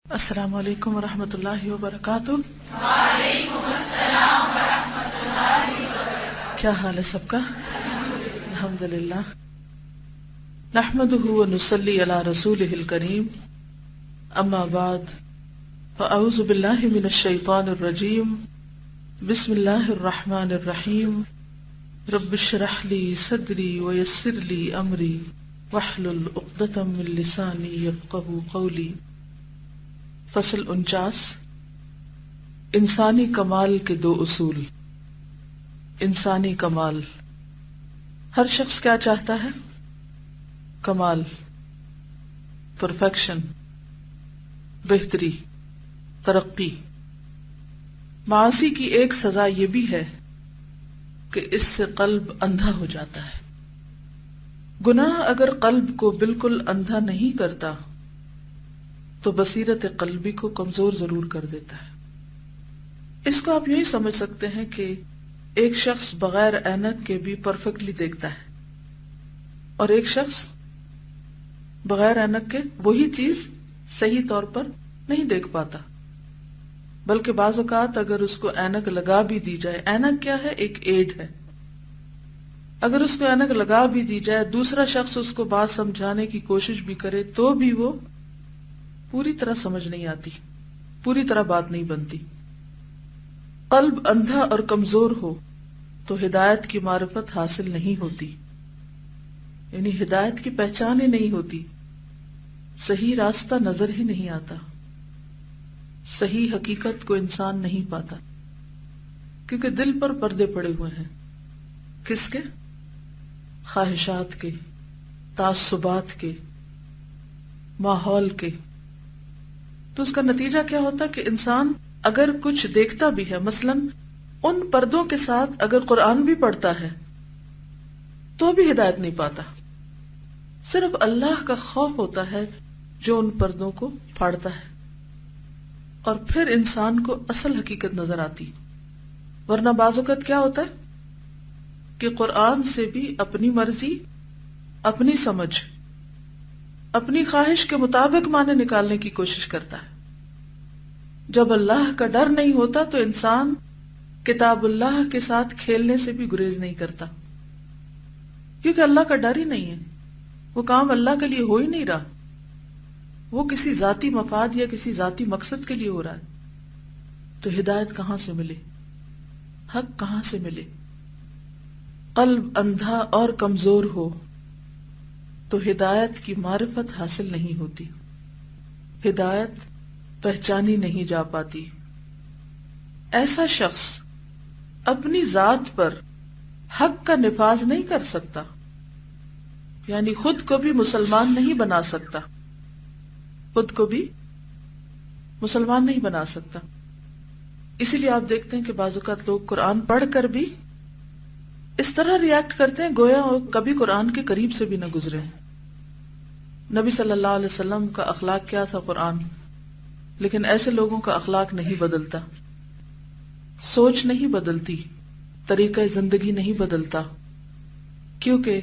السلام علیکم ورحمۃ اللہ وبرکاتہ۔ وعلیکم السلام ورحمۃ اللہ وبرکاتہ۔ کیا حال ہے سب کا؟ الحمدللہ۔ نحمدہ ونصلی علی رسولہ الکریم، اما بعد فاعوذ باللہ من الشیطان الرجیم، بسم اللہ الرحمن الرحیم۔ رب اشرح لی صدری ویسر لی امری واحلل عقدۃ من لسانی یفقہوا قولی۔ فصل 49، انسانی کمال کے دو اصول۔ انسانی کمال، ہر شخص کیا چاہتا ہے؟ کمال، پرفیکشن، بہتری، ترقی۔ معاصی کی ایک سزا یہ بھی ہے کہ اس سے قلب اندھا ہو جاتا ہے۔ گناہ اگر قلب کو بالکل اندھا نہیں کرتا تو بصیرت قلبی کو کمزور ضرور کر دیتا ہے۔ اس کو آپ یوں ہی سمجھ سکتے ہیں کہ ایک شخص بغیر اینک کے بھی پرفیکٹلی دیکھتا ہے، اور ایک شخص بغیر اینک کے وہی چیز صحیح طور پر نہیں دیکھ پاتا، بلکہ بعض اوقات اگر اس کو اینک لگا بھی دی جائے، اینک کیا ہے؟ ایک ایڈ ہے۔ اگر اس کو اینک لگا بھی دی جائے، دوسرا شخص اس کو بات سمجھانے کی کوشش بھی کرے تو بھی وہ پوری طرح سمجھ نہیں آتی، پوری طرح بات نہیں بنتی۔ قلب اندھا اور کمزور ہو تو ہدایت کی معرفت حاصل نہیں ہوتی، یعنی ہدایت کی پہچان ہی نہیں ہوتی، صحیح راستہ نظر ہی نہیں آتا، صحیح حقیقت کو انسان نہیں پاتا، کیونکہ دل پر پردے پڑے ہوئے ہیں۔ کس کے؟ خواہشات کے، تعصبات کے، ماحول کے۔ تو اس کا نتیجہ کیا ہوتا ہے کہ انسان اگر کچھ دیکھتا بھی ہے، مثلا ان پردوں کے ساتھ اگر قرآن بھی پڑھتا ہے تو بھی ہدایت نہیں پاتا۔ صرف اللہ کا خوف ہوتا ہے جو ان پردوں کو پھاڑتا ہے، اور پھر انسان کو اصل حقیقت نظر آتی۔ ورنہ بعض اوقات کیا ہوتا ہے کہ قرآن سے بھی اپنی مرضی، اپنی سمجھ، اپنی خواہش کے مطابق معنی نکالنے کی کوشش کرتا ہے۔ جب اللہ کا ڈر نہیں ہوتا تو انسان کتاب اللہ کے ساتھ کھیلنے سے بھی گریز نہیں کرتا، کیونکہ اللہ کا ڈر ہی نہیں ہے، وہ کام اللہ کے لیے ہو ہی نہیں رہا، وہ کسی ذاتی مفاد یا کسی ذاتی مقصد کے لیے ہو رہا ہے۔ تو ہدایت کہاں سے ملے؟ حق کہاں سے ملے؟ قلب اندھا اور کمزور ہو تو ہدایت کی معرفت حاصل نہیں ہوتی، ہدایت پہچانی نہیں جا پاتی۔ ایسا شخص اپنی ذات پر حق کا نفاذ نہیں کر سکتا، یعنی خود کو بھی مسلمان نہیں بنا سکتا، خود کو بھی مسلمان نہیں بنا سکتا۔ اسی لیے آپ دیکھتے ہیں کہ بعض اوقات لوگ قرآن پڑھ کر بھی اس طرح ریاکٹ کرتے ہیں گویا وہ کبھی قرآن کے قریب سے بھی نہ گزرے۔ نبی صلی اللہ علیہ وسلم کا اخلاق کیا تھا؟ قرآن۔ لیکن ایسے لوگوں کا اخلاق نہیں بدلتا، سوچ نہیں بدلتی، طریقہ زندگی نہیں بدلتا، کیونکہ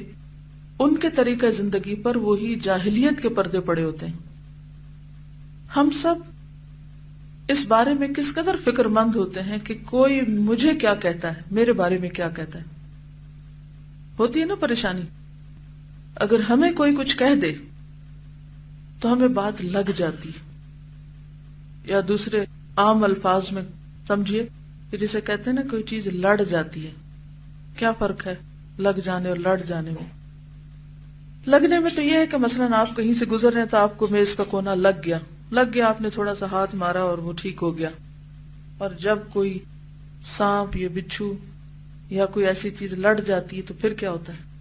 ان کے طریقہ زندگی پر وہی جاہلیت کے پردے پڑے ہوتے ہیں۔ ہم سب اس بارے میں کس قدر فکر مند ہوتے ہیں کہ کوئی مجھے کیا کہتا ہے، میرے بارے میں کیا کہتا ہے۔ ہوتی ہے نا پریشانی، اگر ہمیں کوئی کچھ کہہ دے تو ہمیں بات لگ جاتی، یا دوسرے عام الفاظ میں سمجھیے کہ جسے کہتے ہیں نا کوئی چیز لڑ جاتی ہے۔ کیا فرق ہے لگ جانے اور لڑ جانے میں؟ لگنے میں تو یہ ہے کہ مثلا آپ کہیں سے گزر رہے ہیں تو آپ کو میز کا کونا لگ گیا، آپ نے تھوڑا سا ہاتھ مارا اور وہ ٹھیک ہو گیا۔ اور جب کوئی سانپ یا بچھو یا کوئی ایسی چیز لڑ جاتی ہے تو پھر کیا ہوتا ہے؟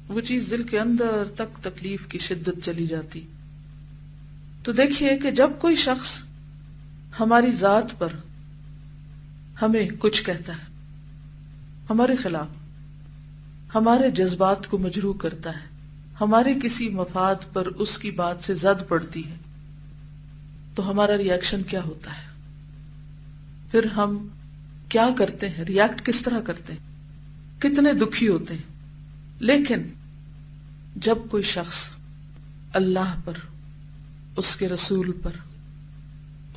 وہ چیز دل کے اندر تک تکلیف کی شدت چلی جاتی۔ تو دیکھیے کہ جب کوئی شخص ہماری ذات پر ہمیں کچھ کہتا ہے، ہمارے خلاف، ہمارے جذبات کو مجروح کرتا ہے، ہمارے کسی مفاد پر اس کی بات سے زد پڑتی ہے، تو ہمارا ریاکشن کیا ہوتا ہے؟ پھر ہم کیا کرتے ہیں؟ ریاکٹ کس طرح کرتے ہیں؟ کتنے دکھی ہوتے ہیں۔ لیکن جب کوئی شخص اللہ پر، اس کے رسول پر،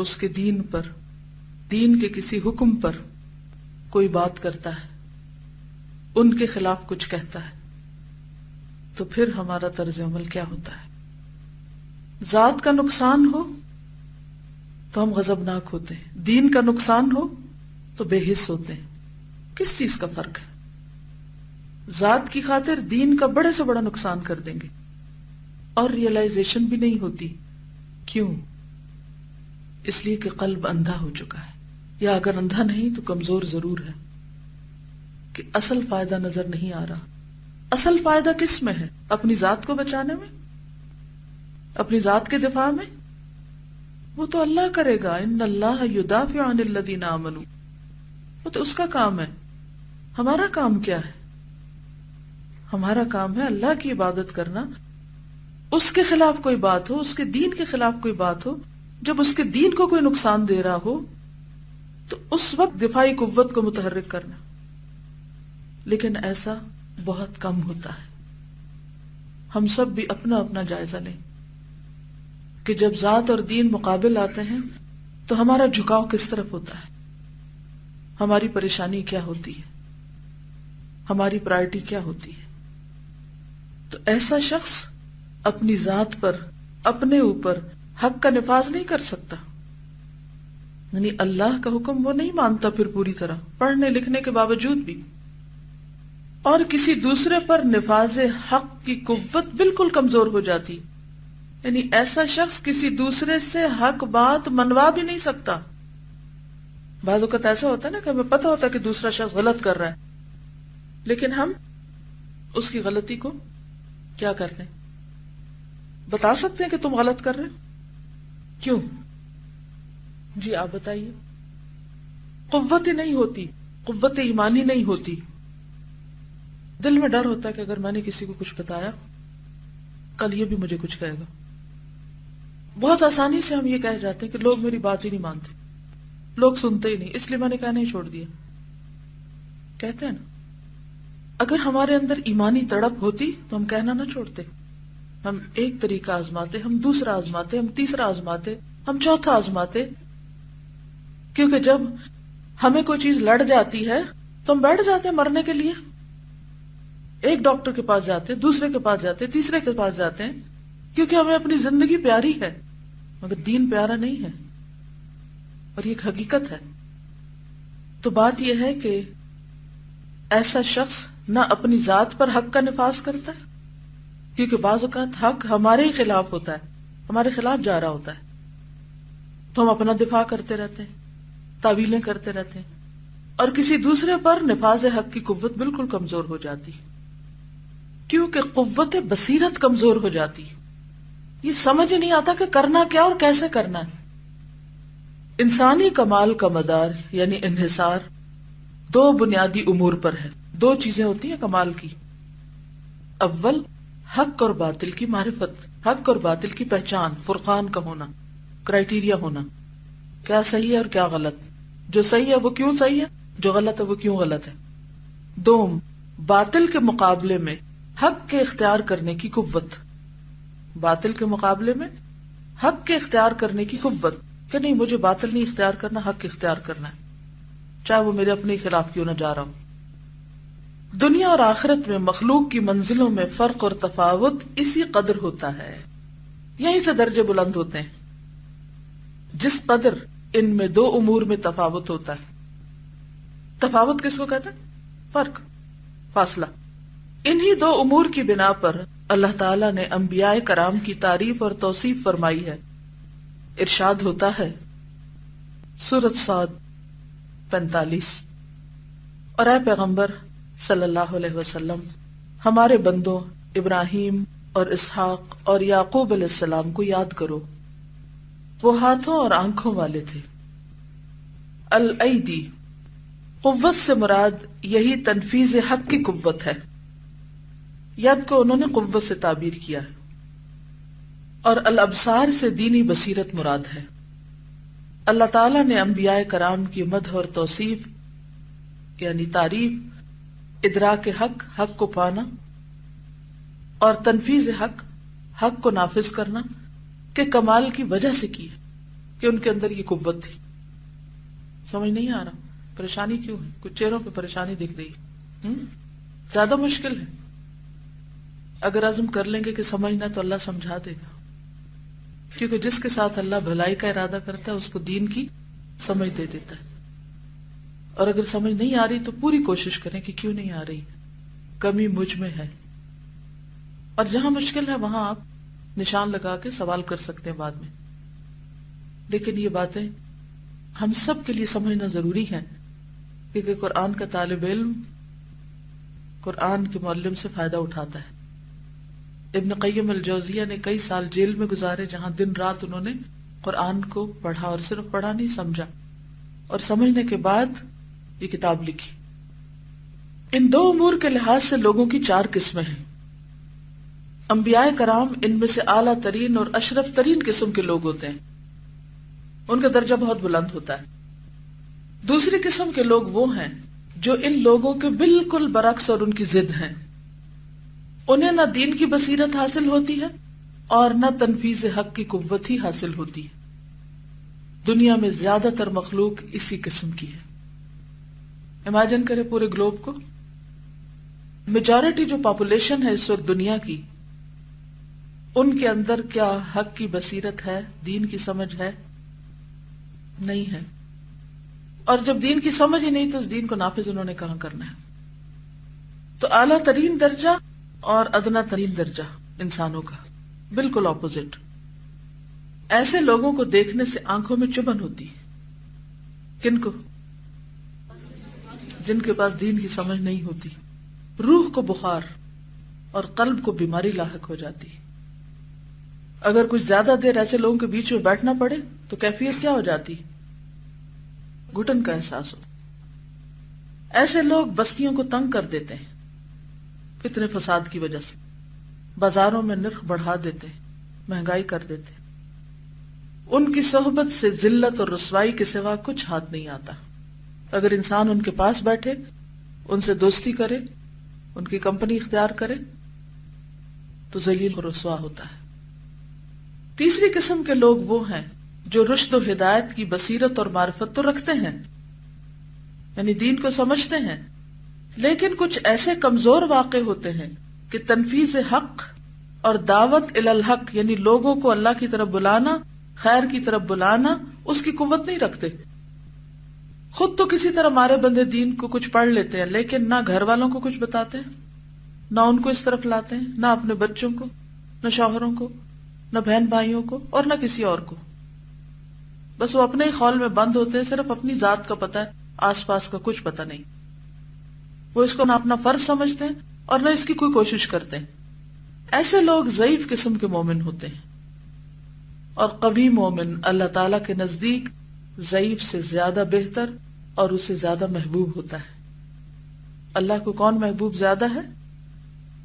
اس کے دین پر، دین کے کسی حکم پر کوئی بات کرتا ہے، ان کے خلاف کچھ کہتا ہے، تو پھر ہمارا طرز عمل کیا ہوتا ہے؟ ذات کا نقصان ہو تو ہم غضبناک ہوتے ہیں، دین کا نقصان ہو تو بے حس ہوتے ہیں۔ کس چیز کا فرق ہے؟ ذات کی خاطر دین کا بڑے سے بڑا نقصان کر دیں گے اور ریئلائزیشن بھی نہیں ہوتی۔ کیوں؟ اس لیے کہ قلب اندھا ہو چکا ہے، یا اگر اندھا نہیں تو کمزور ضرور ہے، کہ اصل فائدہ نظر نہیں آ رہا۔ اصل فائدہ کس میں ہے؟ اپنی ذات کو بچانے میں، اپنی ذات کے دفاع میں؟ وہ تو اللہ کرے گا، ان اللہ یدافع عن الذین آمنوا، وہ تو اس کا کام ہے۔ ہمارا کام کیا ہے؟ ہمارا کام ہے اللہ کی عبادت کرنا۔ اس کے خلاف کوئی بات ہو، اس کے دین کے خلاف کوئی بات ہو، جب اس کے دین کو کوئی نقصان دے رہا ہو تو اس وقت دفاعی قوت کو متحرک کرنا۔ لیکن ایسا بہت کم ہوتا ہے۔ ہم سب بھی اپنا اپنا جائزہ لیں کہ جب ذات اور دین مقابل آتے ہیں تو ہمارا جھکاؤ کس طرف ہوتا ہے، ہماری پریشانی کیا ہوتی ہے، ہماری پرائرٹی کیا ہوتی ہے۔ تو ایسا شخص اپنی ذات پر، اپنے اوپر حق کا نفاذ نہیں کر سکتا، یعنی اللہ کا حکم وہ نہیں مانتا پھر پوری طرح، پڑھنے لکھنے کے باوجود بھی، اور کسی دوسرے پر نفاذ حق کی قوت بالکل کمزور ہو جاتی، یعنی ایسا شخص کسی دوسرے سے حق بات منوا بھی نہیں سکتا۔ بعض اوقات ایسا ہوتا ہے نا کہ ہمیں پتہ ہوتا ہے کہ دوسرا شخص غلط کر رہا ہے، لیکن ہم اس کی غلطی کو کیا کرتے ہیں؟ بتا سکتے ہیں کہ تم غلط کر رہے ہو، کیوں؟ جی آپ بتائیے۔ قوت ہی نہیں ہوتی، قوت ایمانی نہیں ہوتی۔ دل میں ڈر ہوتا ہے کہ اگر میں نے کسی کو کچھ بتایا کل یہ بھی مجھے کچھ کہے گا۔ بہت آسانی سے ہم یہ کہہ جاتے ہیں کہ لوگ میری بات ہی نہیں مانتے، لوگ سنتے ہی نہیں، اس لیے میں نے کہنا ہی چھوڑ دیا۔ کہتے ہیں نا، اگر ہمارے اندر ایمانی تڑپ ہوتی تو ہم کہنا نہ چھوڑتے۔ ہم ایک طریقہ آزماتے، ہم دوسرا آزماتے، ہم تیسرا آزماتے، ہم چوتھا آزماتے، کیونکہ جب ہمیں کوئی چیز لڑ جاتی ہے تو ہم بیٹھ جاتے ہیں مرنے کے لیے۔ ایک ڈاکٹر کے پاس جاتے، دوسرے کے پاس جاتے، تیسرے کے پاس جاتے ہیں، کیونکہ ہمیں اپنی زندگی پیاری ہے، مگر دین پیارا نہیں ہے، اور یہ ایک حقیقت ہے۔ تو بات یہ ہے کہ ایسا شخص نہ اپنی ذات پر حق کا نفاذ کرتا ہے، کیونکہ بعض اوقات حق ہمارے ہی خلاف ہوتا ہے، ہمارے خلاف جا رہا ہوتا ہے، تو ہم اپنا دفاع کرتے رہتے ہیں، تعویلیں کرتے رہتے ہیں، اور کسی دوسرے پر نفاذ حق کی قوت بالکل کمزور ہو جاتی، کیونکہ قوت بصیرت کمزور ہو جاتی، یہ سمجھ نہیں آتا کہ کرنا کیا اور کیسے کرنا ہے۔ انسانی کمال کا مدار یعنی انحصار دو بنیادی امور پر ہے۔ دو چیزیں ہوتی ہیں کمال کی، اول حق اور باطل کی معرفت، حق اور باطل کی پہچان، فرقان کا ہونا، کرائٹیریا ہونا، کیا صحیح ہے اور کیا غلط، جو صحیح ہے وہ کیوں صحیح ہے، جو غلط ہے وہ کیوں غلط ہے۔ دوم، باطل کے مقابلے میں حق کے اختیار کرنے کی قوت، باطل کے مقابلے میں حق کے اختیار کرنے کی قوت، کہ نہیں مجھے باطل نہیں اختیار کرنا، حق اختیار کرنا ہے، چاہے وہ میرے اپنے خلاف کیوں نہ جا رہا ہو۔ دنیا اور آخرت میں مخلوق کی منزلوں میں فرق اور تفاوت اسی قدر ہوتا ہے، یہیں سے درجے بلند ہوتے ہیں، جس قدر ان میں دو امور میں تفاوت ہوتا ہے۔ تفاوت کس کو کہتے ہیں؟ فرق، فاصلہ۔ انہی دو امور کی بنا پر اللہ تعالیٰ نے انبیاء کرام کی تعریف اور توصیف فرمائی ہے۔ ارشاد ہوتا ہے سورۃ صاد 45، اور اے پیغمبر صلی اللہ علیہ وسلم ہمارے بندوں ابراہیم اور اسحاق اور یعقوب علیہ السلام کو یاد کرو، وہ ہاتھوں اور آنکھوں والے تھے۔ الایدی، قوت سے مراد یہی تنفیذ حق کی قوت ہے، ید کو انہوں نے قوت سے تعبیر کیا ہے، اور الابصار سے دینی بصیرت مراد ہے۔ اللہ تعالیٰ نے انبیاء کرام کی مدح اور توصیف یعنی تعریف، ادراک حق، حق کو پانا، اور تنفیذ حق، حق کو نافذ کرنا کے کمال کی وجہ سے کی ہے۔ کہ ان کے اندر یہ قوت تھی. سمجھ نہیں آ رہا پریشانی کیوں ہے؟ کچھ چہروں پہ پریشانی دکھ رہی ہے. زیادہ مشکل ہے. اگر عزم کر لیں گے کہ سمجھنا تو اللہ سمجھا دے گا، کیونکہ جس کے ساتھ اللہ بھلائی کا ارادہ کرتا ہے اس کو دین کی سمجھ دے دیتا ہے. اور اگر سمجھ نہیں آ رہی تو پوری کوشش کریں کہ کیوں نہیں آ رہی، کمی مجھ میں ہے. اور جہاں مشکل ہے وہاں آپ نشان لگا کے سوال کر سکتے ہیں بعد میں. لیکن یہ باتیں ہم سب کے لیے سمجھنا ضروری ہے، کیونکہ قرآن کا طالب علم قرآن کے معلم سے فائدہ اٹھاتا ہے. ابن قیم الجوزیہ نے کئی سال جیل میں گزارے، جہاں دن رات انہوں نے قرآن کو پڑھا، اور صرف پڑھا نہیں، سمجھا، اور سمجھنے کے بعد یہ کتاب لکھی. ان دو امور کے لحاظ سے لوگوں کی 4 قسمیں ہیں. انبیاء کرام ان میں سے اعلیٰ ترین اور اشرف ترین قسم کے لوگ ہوتے ہیں، ان کا درجہ بہت بلند ہوتا ہے. دوسری قسم کے لوگ وہ ہیں جو ان لوگوں کے بالکل برعکس اور ان کی ضد ہیں. انہیں نہ دین کی بصیرت حاصل ہوتی ہے اور نہ تنفیذ حق کی قوت ہی حاصل ہوتی ہے. دنیا میں زیادہ تر مخلوق اسی قسم کی ہے. امیجن کرے پورے گلوب کو، میجورٹی جو پاپولیشن ہے اس وقت دنیا کی، ان کے اندر کیا حق کی بصیرت ہے، دین کی سمجھ ہے؟ نہیں ہے. اور جب دین کی سمجھ ہی نہیں تو اس دین کو نافذ انہوں نے کہاں کرنا ہے؟ تو اعلیٰ ترین درجہ اور ادنا ترین درجہ انسانوں کا بالکل اپوزٹ. ایسے لوگوں کو دیکھنے سے آنکھوں میں چبھن ہوتی ہے. کن کو؟ جن کے پاس دین کی سمجھ نہیں ہوتی. روح کو بخار اور قلب کو بیماری لاحق ہو جاتی. اگر کچھ زیادہ دیر ایسے لوگوں کے بیچ میں بیٹھنا پڑے تو کیفیت کیا ہو جاتی؟ گھٹن کا احساس ہو. ایسے لوگ بستیوں کو تنگ کر دیتے ہیں فتنے فساد کی وجہ سے. بازاروں میں نرخ بڑھا دیتے ہیں، مہنگائی کر دیتے ہیں. ان کی صحبت سے ذلت اور رسوائی کے سوا کچھ ہاتھ نہیں آتا. اگر انسان ان کے پاس بیٹھے، ان سے دوستی کرے، ان کی کمپنی اختیار کرے تو ذلیل اور رسوا ہوتا ہے. تیسری قسم کے لوگ وہ ہیں جو رشد و ہدایت کی بصیرت اور معرفت تو رکھتے ہیں، یعنی دین کو سمجھتے ہیں، لیکن کچھ ایسے کمزور واقع ہوتے ہیں کہ تنفیذ حق اور دعوت الی الحق، یعنی لوگوں کو اللہ کی طرف بلانا، خیر کی طرف بلانا، اس کی قوت نہیں رکھتے. خود تو کسی طرح مارے بندے دین کو کچھ پڑھ لیتے ہیں، لیکن نہ گھر والوں کو کچھ بتاتے ہیں، نہ ان کو اس طرف لاتے ہیں، نہ اپنے بچوں کو، نہ شوہروں کو، نہ بہن بھائیوں کو، اور نہ کسی اور کو. بس وہ اپنے ہی خول میں بند ہوتے ہیں، صرف اپنی ذات کا پتہ ہے، آس پاس کا کچھ پتہ نہیں. وہ اس کو نہ اپنا فرض سمجھتے ہیں اور نہ اس کی کوئی کوشش کرتے ہیں. ایسے لوگ ضعیف قسم کے مومن ہوتے ہیں، اور قوی مومن اللہ تعالی کے نزدیک ضعیف سے زیادہ بہتر اور اسے زیادہ محبوب ہوتا ہے. اللہ کو کون محبوب زیادہ ہے؟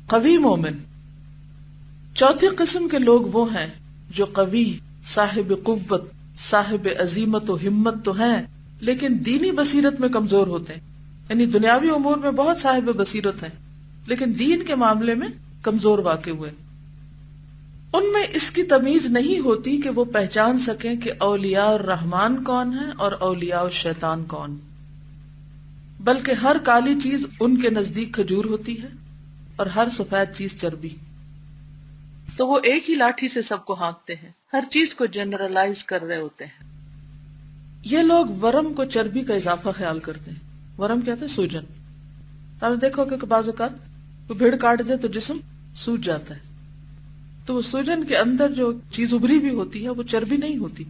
قوی مومن. چوتھی قسم کے لوگ وہ ہیں جو قوی، صاحب قوت، صاحب عزیمت و ہمت تو ہیں، لیکن دینی بصیرت میں کمزور ہوتے ہیں. یعنی دنیاوی امور میں بہت صاحب بصیرت ہیں، لیکن دین کے معاملے میں کمزور واقع ہوئے. ان میں اس کی تمیز نہیں ہوتی کہ وہ پہچان سکیں کہ اولیاء الرحمن کون ہیں اور اولیاء الشیطان کون، بلکہ ہر کالی چیز ان کے نزدیک کھجور ہوتی ہے اور ہر سفید چیز چربی. تو وہ ایک ہی لاٹھی سے سب کو ہانکتے ہیں، ہر چیز کو جنرلائز کر رہے ہوتے ہیں. یہ لوگ ورم کو چربی کا اضافہ خیال کرتے ہیں. ورم کہتے ہیں سوجن. آپ نے دیکھو کہ بعض اوقات وہ بھیڑ کاٹ دے تو جسم سوج جاتا ہے، تو وہ سوجن کے اندر جو چیز ابھری بھی ہوتی ہے وہ چربی نہیں ہوتی.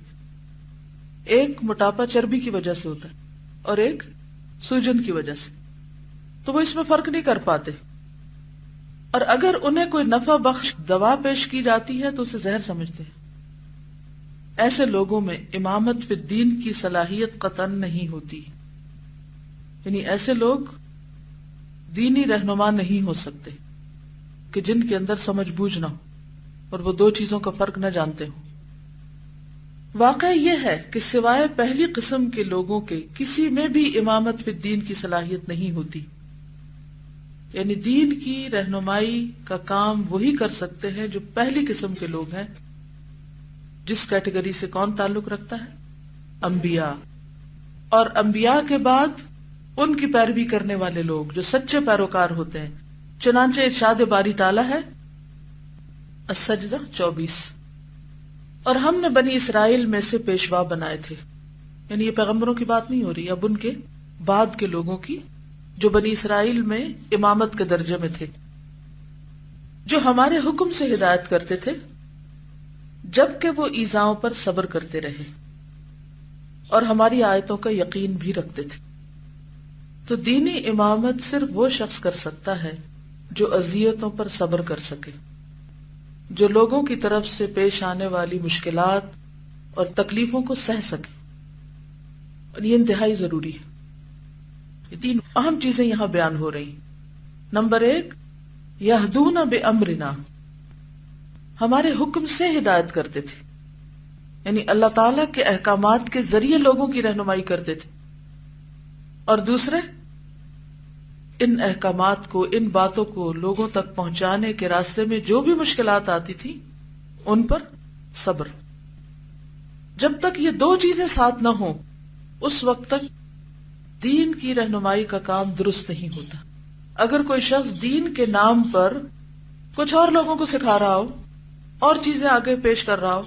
ایک موٹاپا چربی کی وجہ سے ہوتا ہے اور ایک سوجن کی وجہ سے، تو وہ اس میں فرق نہیں کر پاتے. اور اگر انہیں کوئی نفع بخش دوا پیش کی جاتی ہے تو اسے زہر سمجھتے ہیں. ایسے لوگوں میں امامت فی الدین کی صلاحیت قطعاً نہیں ہوتی. یعنی ایسے لوگ دینی رہنما نہیں ہو سکتے کہ جن کے اندر سمجھ بوجھ نہ ہو اور وہ دو چیزوں کا فرق نہ جانتے ہوں. واقعہ یہ ہے کہ سوائے پہلی قسم کے لوگوں کے کسی میں بھی امامت فی الدین کی صلاحیت نہیں ہوتی. یعنی دین کی رہنمائی کا کام وہی کر سکتے ہیں جو پہلی قسم کے لوگ ہیں، جس کیٹیگری سے کون تعلق رکھتا ہے؟ انبیاء، اور انبیاء کے بعد ان کی پیروی کرنے والے لوگ جو سچے پیروکار ہوتے ہیں. چنانچہ ارشاد باری تعالیٰ ہے السجدہ 24، اور ہم نے بنی اسرائیل میں سے پیشوا بنائے تھے. یعنی یہ پیغمبروں کی بات نہیں ہو رہی، اب ان کے بعد کے لوگوں کی جو بنی اسرائیل میں امامت کے درجے میں تھے، جو ہمارے حکم سے ہدایت کرتے تھے جبکہ وہ ایذاؤں پر صبر کرتے رہے اور ہماری آیتوں کا یقین بھی رکھتے تھے. تو دینی امامت صرف وہ شخص کر سکتا ہے جو اذیتوں پر صبر کر سکے، جو لوگوں کی طرف سے پیش آنے والی مشکلات اور تکلیفوں کو سہ سکے، اور یہ انتہائی ضروری ہے. یہ تین اہم چیزیں یہاں بیان ہو رہی. نمبر 1، یہدون بامرنا، ہمارے حکم سے ہدایت کرتے تھے، یعنی اللہ تعالیٰ کے احکامات کے ذریعے لوگوں کی رہنمائی کرتے تھے. اور دوسرے، ان احکامات کو، ان باتوں کو لوگوں تک پہنچانے کے راستے میں جو بھی مشکلات آتی تھی ان پر صبر. جب تک یہ دو چیزیں ساتھ نہ ہوں اس وقت تک دین کی رہنمائی کا کام درست نہیں ہوتا. اگر کوئی شخص دین کے نام پر کچھ اور لوگوں کو سکھا رہا ہو اور چیزیں آگے پیش کر رہا ہو،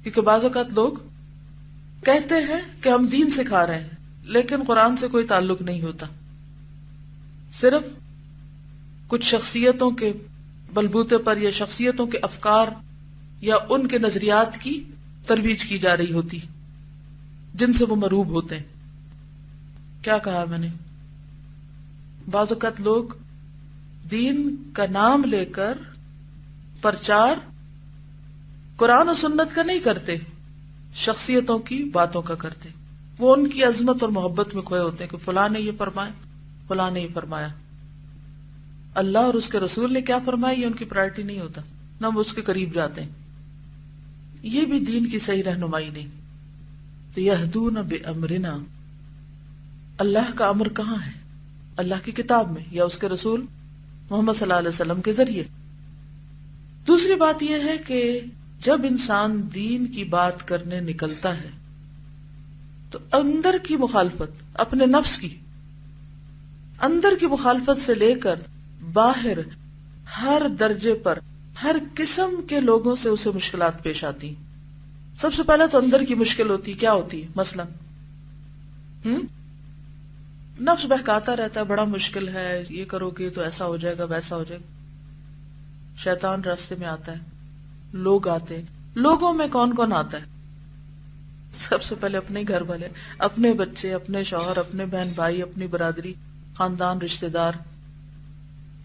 کیونکہ بعض اوقات لوگ کہتے ہیں کہ ہم دین سکھا رہے ہیں لیکن قرآن سے کوئی تعلق نہیں ہوتا، صرف کچھ شخصیتوں کے بلبوتے پر یا شخصیتوں کے افکار یا ان کے نظریات کی ترویج کی جا رہی ہوتی جن سے وہ مروب ہوتے ہیں. کیا کہا میں نے؟ بعض اوقات لوگ دین کا نام لے کر پرچار قرآن و سنت کا نہیں کرتے، شخصیتوں کی باتوں کا کرتے. وہ ان کی عظمت اور محبت میں کھوئے ہوتے ہیں کہ فلاں نے یہ فرمایا، فلاں نے یہ فرمایا. اللہ اور اس کے رسول نے کیا فرمایا یہ ان کی پرائرٹی نہیں ہوتا، نہ وہ اس کے قریب جاتے ہیں. یہ بھی دین کی صحیح رہنمائی نہیں. تو یہدون بامرنا، اللہ کا امر کہاں ہے؟ اللہ کی کتاب میں یا اس کے رسول محمد صلی اللہ علیہ وسلم کے ذریعے. دوسری بات یہ ہے کہ جب انسان دین کی بات کرنے نکلتا ہے تو اندر کی مخالفت، اپنے نفس کی اندر کی مخالفت سے لے کر باہر ہر درجے پر ہر قسم کے لوگوں سے اسے مشکلات پیش آتی. سب سے پہلے تو اندر کی مشکل ہوتی، کیا ہوتی ہے؟ مثلا نفس بہکاتا رہتا ہے، بڑا مشکل ہے، یہ کرو گے تو ایسا ہو جائے گا، ویسا ہو جائے گا. شیطان راستے میں آتا ہے، لوگ آتے ہیں. لوگوں میں کون کون آتا ہے؟ سب سے پہلے اپنے گھر والے، اپنے بچے، اپنے شوہر، اپنے بہن بھائی، اپنی برادری، خاندان، رشتہ دار،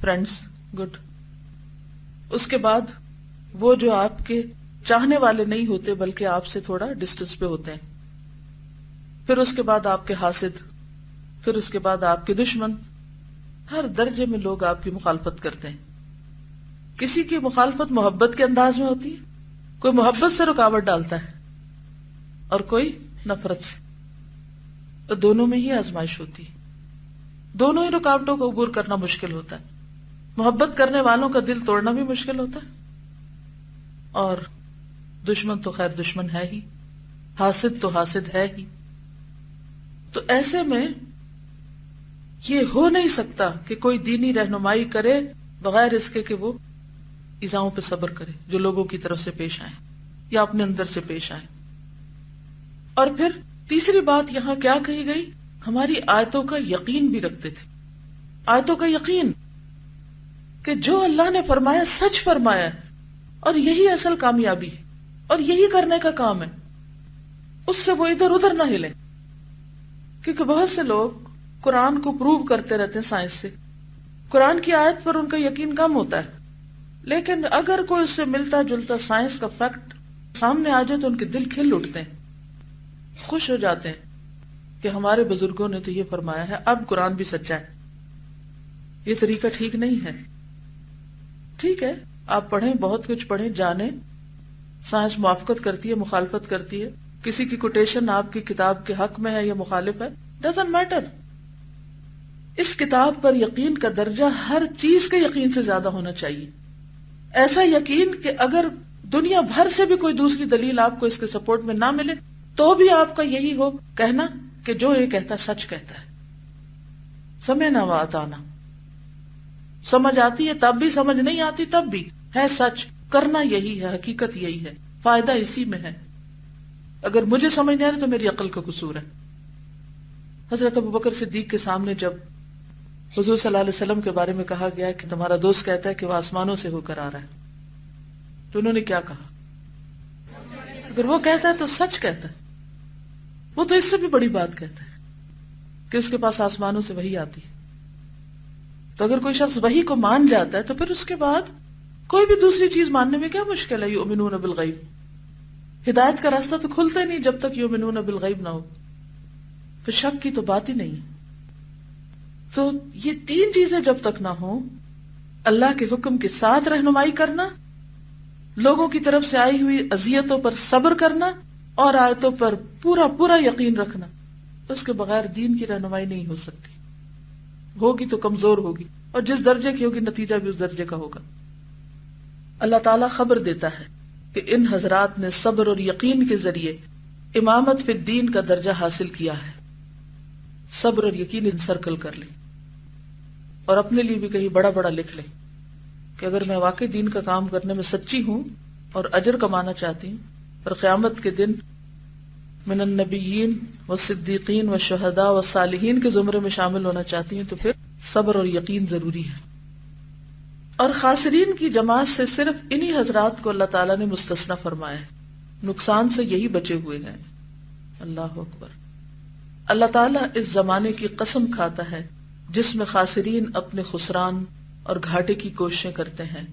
فرینڈز. گڈ. اس کے بعد وہ جو آپ کے چاہنے والے نہیں ہوتے بلکہ آپ سے تھوڑا ڈسٹنس پہ ہوتے ہیں. پھر اس کے بعد آپ کے حاسد، پھر اس کے بعد آپ کے دشمن. ہر درجے میں لوگ آپ کی مخالفت کرتے ہیں. کسی کی مخالفت محبت کے انداز میں ہوتی ہے، کوئی محبت سے رکاوٹ ڈالتا ہے اور کوئی نفرت سے. تو دونوں میں ہی آزمائش ہوتی ہے، دونوں ہی رکاوٹوں کو عبور کرنا مشکل ہوتا ہے. محبت کرنے والوں کا دل توڑنا بھی مشکل ہوتا ہے، اور دشمن تو خیر دشمن ہے ہی، حاسد تو حاسد ہے ہی. تو ایسے میں یہ ہو نہیں سکتا کہ کوئی دینی رہنمائی کرے بغیر اس کے کہ وہ ایذاؤں پہ صبر کرے جو لوگوں کی طرف سے پیش آئیں یا اپنے اندر سے پیش آئیں. اور پھر تیسری بات یہاں کیا کہی گئی؟ ہماری آیتوں کا یقین بھی رکھتے تھے. آیتوں کا یقین کہ جو اللہ نے فرمایا سچ فرمایا، اور یہی اصل کامیابی ہے اور یہی کرنے کا کام ہے. اس سے وہ ادھر ادھر نہ ہلیں، کیونکہ بہت سے لوگ قرآن کو پروو کرتے رہتے ہیں سائنس سے. قرآن کی آیت پر ان کا یقین کم ہوتا ہے، لیکن اگر کوئی اس سے ملتا جلتا سائنس کا فیکٹ سامنے آ جائے تو ان کے دل کھل اٹھتے ہیں، خوش ہو جاتے ہیں کہ ہمارے بزرگوں نے تو یہ فرمایا ہے، اب قرآن بھی سچا ہے. یہ طریقہ ٹھیک نہیں ہے. ٹھیک ہے آپ پڑھیں، بہت کچھ پڑھیں، جانیں، سائنس موافقت کرتی ہے، مخالفت کرتی ہے، کسی کی کوٹیشن آپ کی کتاب کے حق میں ہے یا مخالف ہے، ڈزنٹ میٹر. اس کتاب پر یقین کا درجہ ہر چیز کے یقین سے زیادہ ہونا چاہیے. ایسا یقین کہ اگر دنیا بھر سے بھی کوئی دوسری دلیل آپ کو اس کے سپورٹ میں نہ ملے تو بھی آپ کا یہی ہو کہنا کہ جو یہ کہتا سچ کہتا ہے. سمعنا واطعنا. سمجھ آتی ہے تب بھی، سمجھ نہیں آتی تب بھی، ہے سچ، کرنا یہی ہے، حقیقت یہی ہے، فائدہ اسی میں ہے. اگر مجھے سمجھ نہیں آ رہا تو میری عقل کا قصور ہے. حضرت ابوبکر صدیق کے سامنے جب حضور صلی اللہ علیہ وسلم کے بارے میں کہا گیا کہ تمہارا دوست کہتا ہے کہ وہ آسمانوں سے ہو کر آ رہا ہے، تو انہوں نے کیا کہا؟ اگر وہ کہتا ہے تو سچ کہتا ہے. وہ تو اس سے بھی بڑی بات کہتا ہے کہ اس کے پاس آسمانوں سے وحی آتی ہے. تو اگر کوئی شخص وحی کو مان جاتا ہے تو پھر اس کے بعد کوئی بھی دوسری چیز ماننے میں کیا مشکل ہے؟ یؤمنون بالغیب. ہدایت کا راستہ تو کھلتا نہیں جب تک یؤمنون بالغیب نہ ہو. پھر شک کی تو بات ہی نہیں. تو یہ تین چیزیں جب تک نہ ہوں، اللہ کے حکم کے ساتھ رہنمائی کرنا، لوگوں کی طرف سے آئی ہوئی اذیتوں پر صبر کرنا، اور آیتوں پر پورا پورا یقین رکھنا، اس کے بغیر دین کی رہنمائی نہیں ہو سکتی. ہوگی تو کمزور ہوگی، اور جس درجے کی ہوگی نتیجہ بھی اس درجے کا ہوگا. اللہ تعالیٰ خبر دیتا ہے کہ ان حضرات نے صبر اور یقین کے ذریعے امامت فی الدین کا درجہ حاصل کیا ہے. صبر اور یقین انسرکل کر لیں اور اپنے لیے بھی کہیں بڑا بڑا لکھ لیں کہ اگر میں واقعی دین کا کام کرنے میں سچی ہوں اور اجر کمانا چاہتی ہوں اور قیامت کے دن من النبیین والصدیقین والشہداء والصالحین کے زمرے میں شامل ہونا چاہتی ہوں تو پھر صبر اور یقین ضروری ہے. اور خاسرین کی جماعت سے صرف انہی حضرات کو اللہ تعالیٰ نے مستثنی فرمایا ہے. نقصان سے یہی بچے ہوئے ہیں. اللہ اکبر. اللہ تعالیٰ اس زمانے کی قسم کھاتا ہے جس میں خاسرین اپنے خسران اور گھاٹے کی کوششیں کرتے ہیں،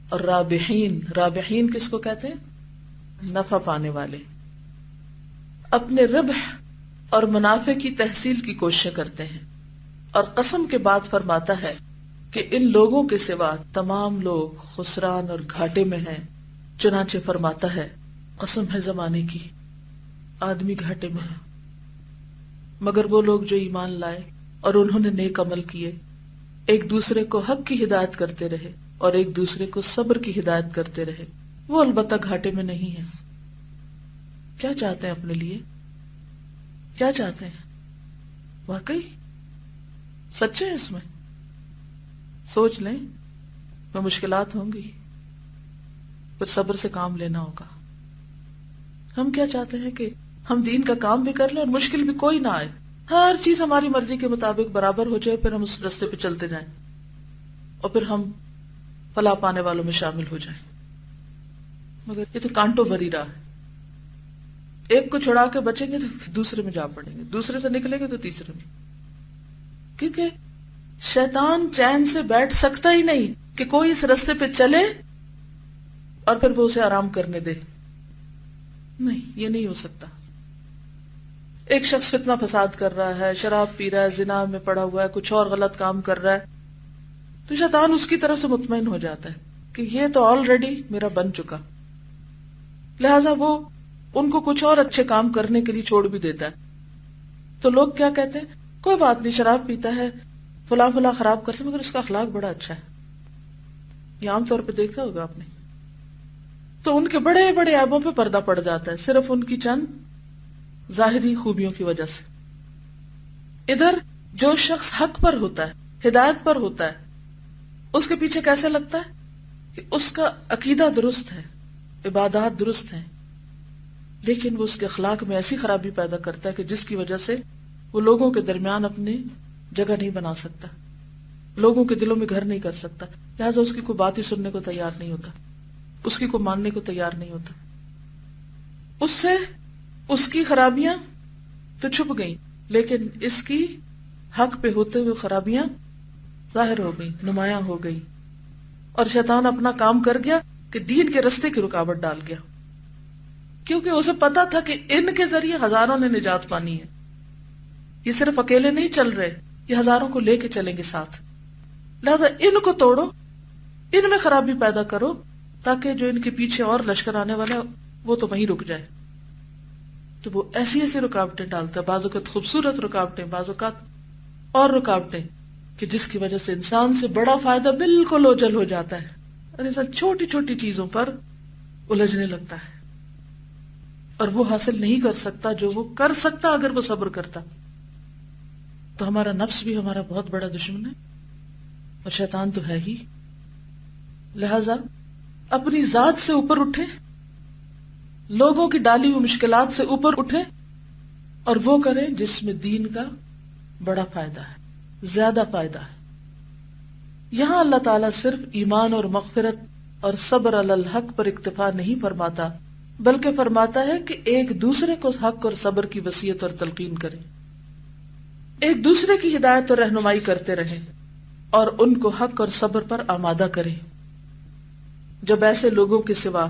اور رابحین کس کو کہتے ہیں؟ نفع پانے والے، اپنے ربح اور منافع کی تحصیل کی کوششیں کرتے ہیں. اور قسم کے بعد فرماتا ہے کہ ان لوگوں کے سوا تمام لوگ خسران اور گھاٹے میں ہیں. چنانچہ فرماتا ہے قسم ہے زمانے کی، آدمی گھاٹے میں ہے، مگر وہ لوگ جو ایمان لائے اور انہوں نے نیک عمل کیے، ایک دوسرے کو حق کی ہدایت کرتے رہے اور ایک دوسرے کو صبر کی ہدایت کرتے رہے، وہ البتہ گھاٹے میں نہیں ہے. کیا چاہتے ہیں اپنے لیے؟ کیا چاہتے ہیں؟ واقعی سچے ہیں اس میں؟ سوچ لیں. میں مشکلات ہوں گی، پھر صبر سے کام لینا ہوگا. ہم کیا چاہتے ہیں کہ ہم دین کا کام بھی کر لیں اور مشکل بھی کوئی نہ آئے، ہر چیز ہماری مرضی کے مطابق برابر ہو جائے، پھر ہم اس راستے پہ چلتے جائیں اور پھر ہم فلاح پانے والوں میں شامل ہو جائیں. مگر یہ تو کانٹوں بھری راہ ہے. ایک کو چھڑا کے بچیں گے تو دوسرے میں جا پڑیں گے، دوسرے سے نکلیں گے تو تیسرے میں. کیونکہ شیطان چین سے بیٹھ سکتا ہی نہیں کہ کوئی اس راستے پہ چلے اور پھر وہ اسے آرام کرنے دے. نہیں، یہ نہیں ہو سکتا. ایک شخص فتنہ فساد کر رہا ہے، شراب پی رہا ہے، زنا میں پڑا ہوا ہے، کچھ اور غلط کام کر رہا ہے، تو شیطان اس کی طرف سے مطمئن ہو جاتا ہے کہ یہ تو آلریڈی میرا بن چکا، لہذا وہ ان کو کچھ اور اچھے کام کرنے کے لیے چھوڑ بھی دیتا ہے. تو لوگ کیا کہتے ہیں؟ کوئی بات نہیں، شراب پیتا ہے، فلاں فلاں خراب کرتا ہے، مگر اس کا اخلاق بڑا اچھا ہے. یہ عام طور پہ دیکھا ہوگا آپ نے. تو ان کے بڑے بڑے عیبوں پہ پردہ پڑ جاتا ہے صرف ان کی چند ظاہری خوبیوں کی وجہ سے. ادھر جو شخص حق پر ہوتا ہے، ہدایت پر ہوتا ہے، اس کے پیچھے کیسے لگتا ہے کہ اس کا عقیدہ درست ہے، عبادات درست ہیں، لیکن وہ اس کے اخلاق میں ایسی خرابی پیدا کرتا ہے کہ جس کی وجہ سے وہ لوگوں کے درمیان اپنی جگہ نہیں بنا سکتا، لوگوں کے دلوں میں گھر نہیں کر سکتا، لہذا اس کی کوئی بات ہی سننے کو تیار نہیں ہوتا، اس کی کوئی ماننے کو تیار نہیں ہوتا. اس سے اس کی خرابیاں تو چھپ گئیں، لیکن اس کی حق پہ ہوتے ہوئے خرابیاں ظاہر ہو گئی، نمایاں ہو گئی، اور شیطان اپنا کام کر گیا کہ دین کے رستے کی رکاوٹ ڈال گیا، کیونکہ اسے پتا تھا کہ ان کے ذریعے ہزاروں نے نجات پانی ہے. یہ صرف اکیلے نہیں چل رہے، یہ ہزاروں کو لے کے چلیں گے ساتھ، لہذا ان کو توڑو، ان میں خرابی پیدا کرو، تاکہ جو ان کے پیچھے اور لشکر آنے والا ہے وہ تو وہیں رک جائے. تو وہ ایسی ایسی رکاوٹیں ڈالتا ہے، بعض اوقات خوبصورت رکاوٹیں، بعض اوقات اور رکاوٹیں، کہ جس کی وجہ سے انسان سے بڑا فائدہ بالکل اوجھل ہو جاتا ہے. اور انسان چھوٹی چھوٹی چیزوں پر الجھنے لگتا ہے اور وہ حاصل نہیں کر سکتا جو وہ کر سکتا اگر وہ صبر کرتا. تو ہمارا نفس بھی ہمارا بہت بڑا دشمن ہے اور شیطان تو ہے ہی. لہذا اپنی ذات سے اوپر اٹھے، لوگوں کی ڈالی ہوئی مشکلات سے اوپر اٹھے اور وہ کریں جس میں دین کا بڑا فائدہ ہے، زیادہ فائدہ ہے. یہاں اللہ تعالیٰ صرف ایمان اور مغفرت اور صبر علی الحق پر اکتفا نہیں فرماتا، بلکہ فرماتا ہے کہ ایک دوسرے کو حق اور صبر کی وصیت اور تلقین کریں، ایک دوسرے کی ہدایت اور رہنمائی کرتے رہیں اور ان کو حق اور صبر پر آمادہ کریں. جب ایسے لوگوں کے سوا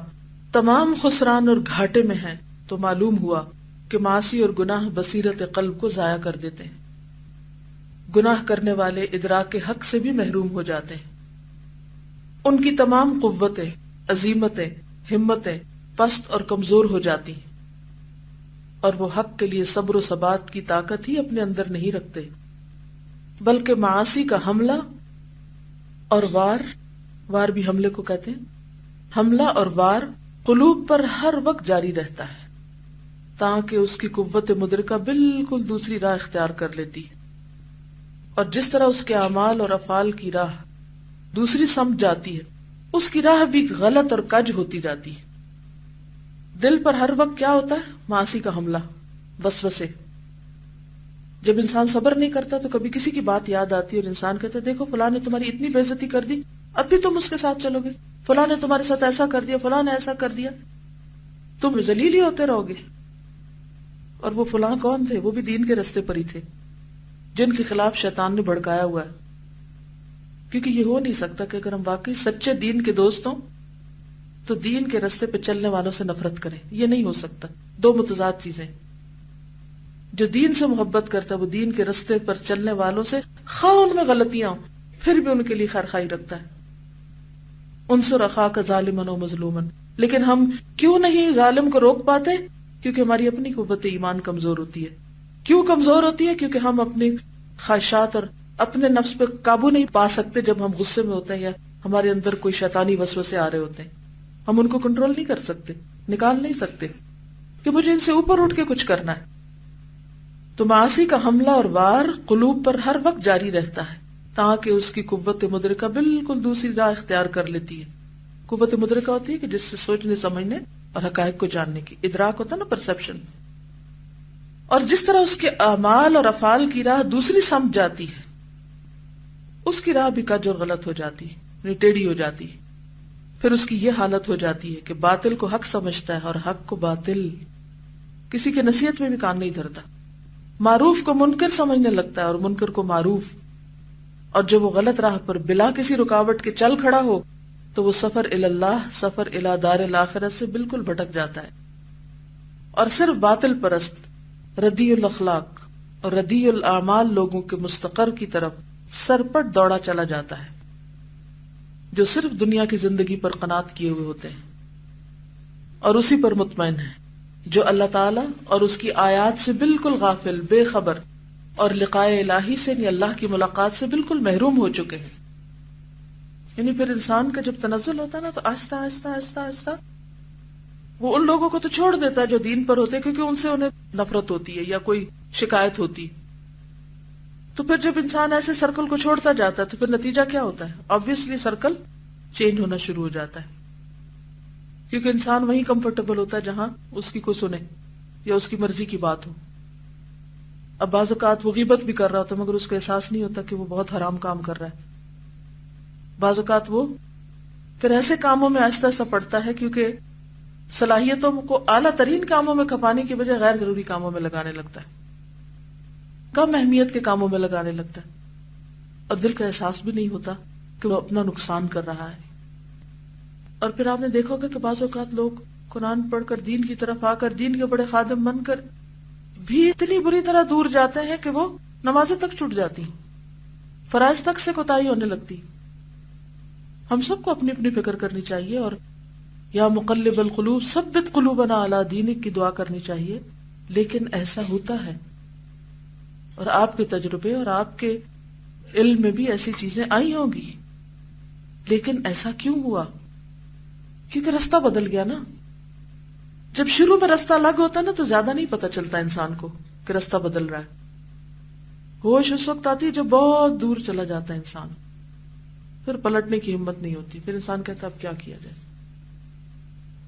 تمام خسران اور گھاٹے میں ہیں تو معلوم ہوا کہ معاصی اور گناہ بصیرت قلب کو ضائع کر دیتے ہیں. گناہ کرنے والے ادراک حق سے بھی محروم ہو جاتے ہیں. ان کی تمام قوتیں، عزیمتیں، ہمتیں پست اور کمزور ہو جاتی ہیں اور وہ حق کے لیے صبر و ثبات کی طاقت ہی اپنے اندر نہیں رکھتے، بلکہ معاصی کا حملہ اور وار بھی حملے کو کہتے ہیں، حملہ اور وار قلوب پر ہر وقت جاری رہتا ہے تاکہ اس کی قوت مدرکہ بالکل دوسری راہ اختیار کر لیتی ہے. اور جس طرح اس کے اعمال اور افعال کی راہ دوسری سمجھ جاتی ہے، اس کی راہ بھی غلط اور کج ہوتی جاتی ہے. دل پر ہر وقت کیا ہوتا ہے؟ معاصی کا حملہ، وسوسے. جب انسان صبر نہیں کرتا تو کبھی کسی کی بات یاد آتی ہے اور انسان کہتا ہے دیکھو فلاں نے تمہاری اتنی بے عزتی کر دی، اب بھی تم اس کے ساتھ چلو گے، فلاں نے تمہارے ساتھ ایسا کر دیا، فلاں نے ایسا کر دیا، تم ذلیل ہی ہوتے رہو گے. اور وہ فلاں کون تھے؟ وہ بھی دین کے رستے پر ہی تھے جن کے خلاف شیطان نے بھڑکایا ہوا ہے. کیونکہ یہ ہو نہیں سکتا کہ اگر ہم واقعی سچے دین کے دوست ہوں تو دین کے رستے پہ چلنے والوں سے نفرت کریں. یہ نہیں ہو سکتا. دو متضاد چیزیں. جو دین سے محبت کرتا ہے وہ دین کے رستے پر چلنے والوں سے خواہ ان میں غلطیاں ہوں پھر بھی ان کے لیے خیرخواہی رکھتا ہے. انصر اخاک ظالما و مظلوما. لیکن ہم کیوں نہیں ظالم کو روک پاتے؟ کیونکہ ہماری اپنی قوت ایمان کمزور ہوتی ہے. کیوں کمزور ہوتی ہے؟ کیونکہ ہم اپنی خواہشات اور اپنے نفس پہ قابو نہیں پا سکتے. جب ہم غصے میں ہوتے ہیں یا ہمارے اندر کوئی شیطانی وسوسے آ رہے ہوتے ہیں ہم ان کو کنٹرول نہیں کر سکتے، نکال نہیں سکتے کہ مجھے ان سے اوپر اٹھ کے کچھ کرنا ہے. تو معاصی کا حملہ اور وار قلوب پر ہر وقت جاری رہتا ہے تاکہ اس کی قوت مدرکہ بالکل دوسری راہ اختیار کر لیتی ہے. قوت مدرکہ ہوتی ہے کہ جس سے سوچنے سمجھنے اور حقائق کو جاننے کی. ادراک ہوتا ہے نا، پرسپشن. اور جس طرح اس کے اعمال اور افعال کی راہ دوسری سمجھ جاتی ہے اس کی راہ بھی کج اور غلط ہو جاتی ہے، ٹیڑھی ہو جاتی ہے. پھر اس کی یہ حالت ہو جاتی ہے کہ باطل کو حق سمجھتا ہے اور حق کو باطل. کسی کے نصیحت میں بھی کان نہیں دھرتا. معروف کو منکر سمجھنے لگتا ہے اور منکر کو معروف. اور جب وہ غلط راہ پر بلا کسی رکاوٹ کے چل کھڑا ہو تو وہ سفر الی اللہ، سفر الی دار الاخرہ سے بالکل بھٹک جاتا ہے اور صرف باطل پرست، ردی الاخلاق اور ردی الاعمال لوگوں کے مستقر کی طرف سرپٹ دوڑا چلا جاتا ہے جو صرف دنیا کی زندگی پر قناعت کیے ہوئے ہوتے ہیں اور اسی پر مطمئن ہیں، جو اللہ تعالیٰ اور اس کی آیات سے بالکل غافل، بے خبر اور لقاء الہی سے یعنی اللہ کی ملاقات سے بالکل محروم ہو چکے ہیں. یعنی پھر انسان کا جب تنزل ہوتا ہے نا تو آہستہ آہستہ آہستہ آہستہ وہ ان لوگوں کو تو چھوڑ دیتا ہے جو دین پر ہوتے ہیں کیونکہ ان سے انہیں نفرت ہوتی ہے یا کوئی شکایت ہوتی. تو پھر جب انسان ایسے سرکل کو چھوڑتا جاتا ہے تو پھر نتیجہ کیا ہوتا ہے؟ آبویسلی سرکل چینج ہونا شروع ہو جاتا ہے کیونکہ انسان وہیں کمفرٹیبل ہوتا ہے جہاں اس کی کوئی سنے یا اس کی مرضی کی بات ہو. اب بعض اوقات وہ غیبت بھی کر رہا ہوتا ہے مگر اس کو احساس نہیں ہوتا کہ وہ بہت حرام کام کر رہا ہے. بعض اوقات وہ پھر ایسے کاموں میں آہستہ آہستہ پڑتا ہے کیونکہ صلاحیتوں کو اعلیٰ ترین کاموں میں کھپانے کی بجائے غیر ضروری کاموں میں لگانے لگتا ہے، کم اہمیت کے کاموں میں لگانے لگتا ہے اور دل کا احساس بھی نہیں ہوتا کہ وہ اپنا نقصان کر رہا ہے. اور پھر آپ نے دیکھا ہوگا کہ بعض اوقات لوگ قرآن پڑھ کر دین کی طرف آ کر دین کے بڑے خادم بن کر بھی اتنی بری طرح دور جاتے ہیں کہ وہ نمازیں تک چھوٹ جاتی، فرائض تک سے کوتاہی ہونے لگتی. ہم سب کو اپنی اپنی فکر کرنی چاہیے اور یا مقلب القلوب ثبت قلوبنا علی دینک کی دعا کرنی چاہیے. لیکن ایسا ہوتا ہے اور آپ کے تجربے اور آپ کے علم میں بھی ایسی چیزیں آئی ہوں گی. لیکن ایسا کیوں ہوا؟ کیونکہ رستہ بدل گیا نا. جب شروع میں رستہ الگ ہوتا ہے نا تو زیادہ نہیں پتا چلتا انسان کو کہ رستہ بدل رہا ہے. ہوش اس وقت آتی ہے جب بہت دور چلا جاتا ہے انسان, پھر پلٹنے کی ہمت نہیں ہوتی, پھر انسان کہتا ہے اب کیا کیا جائے.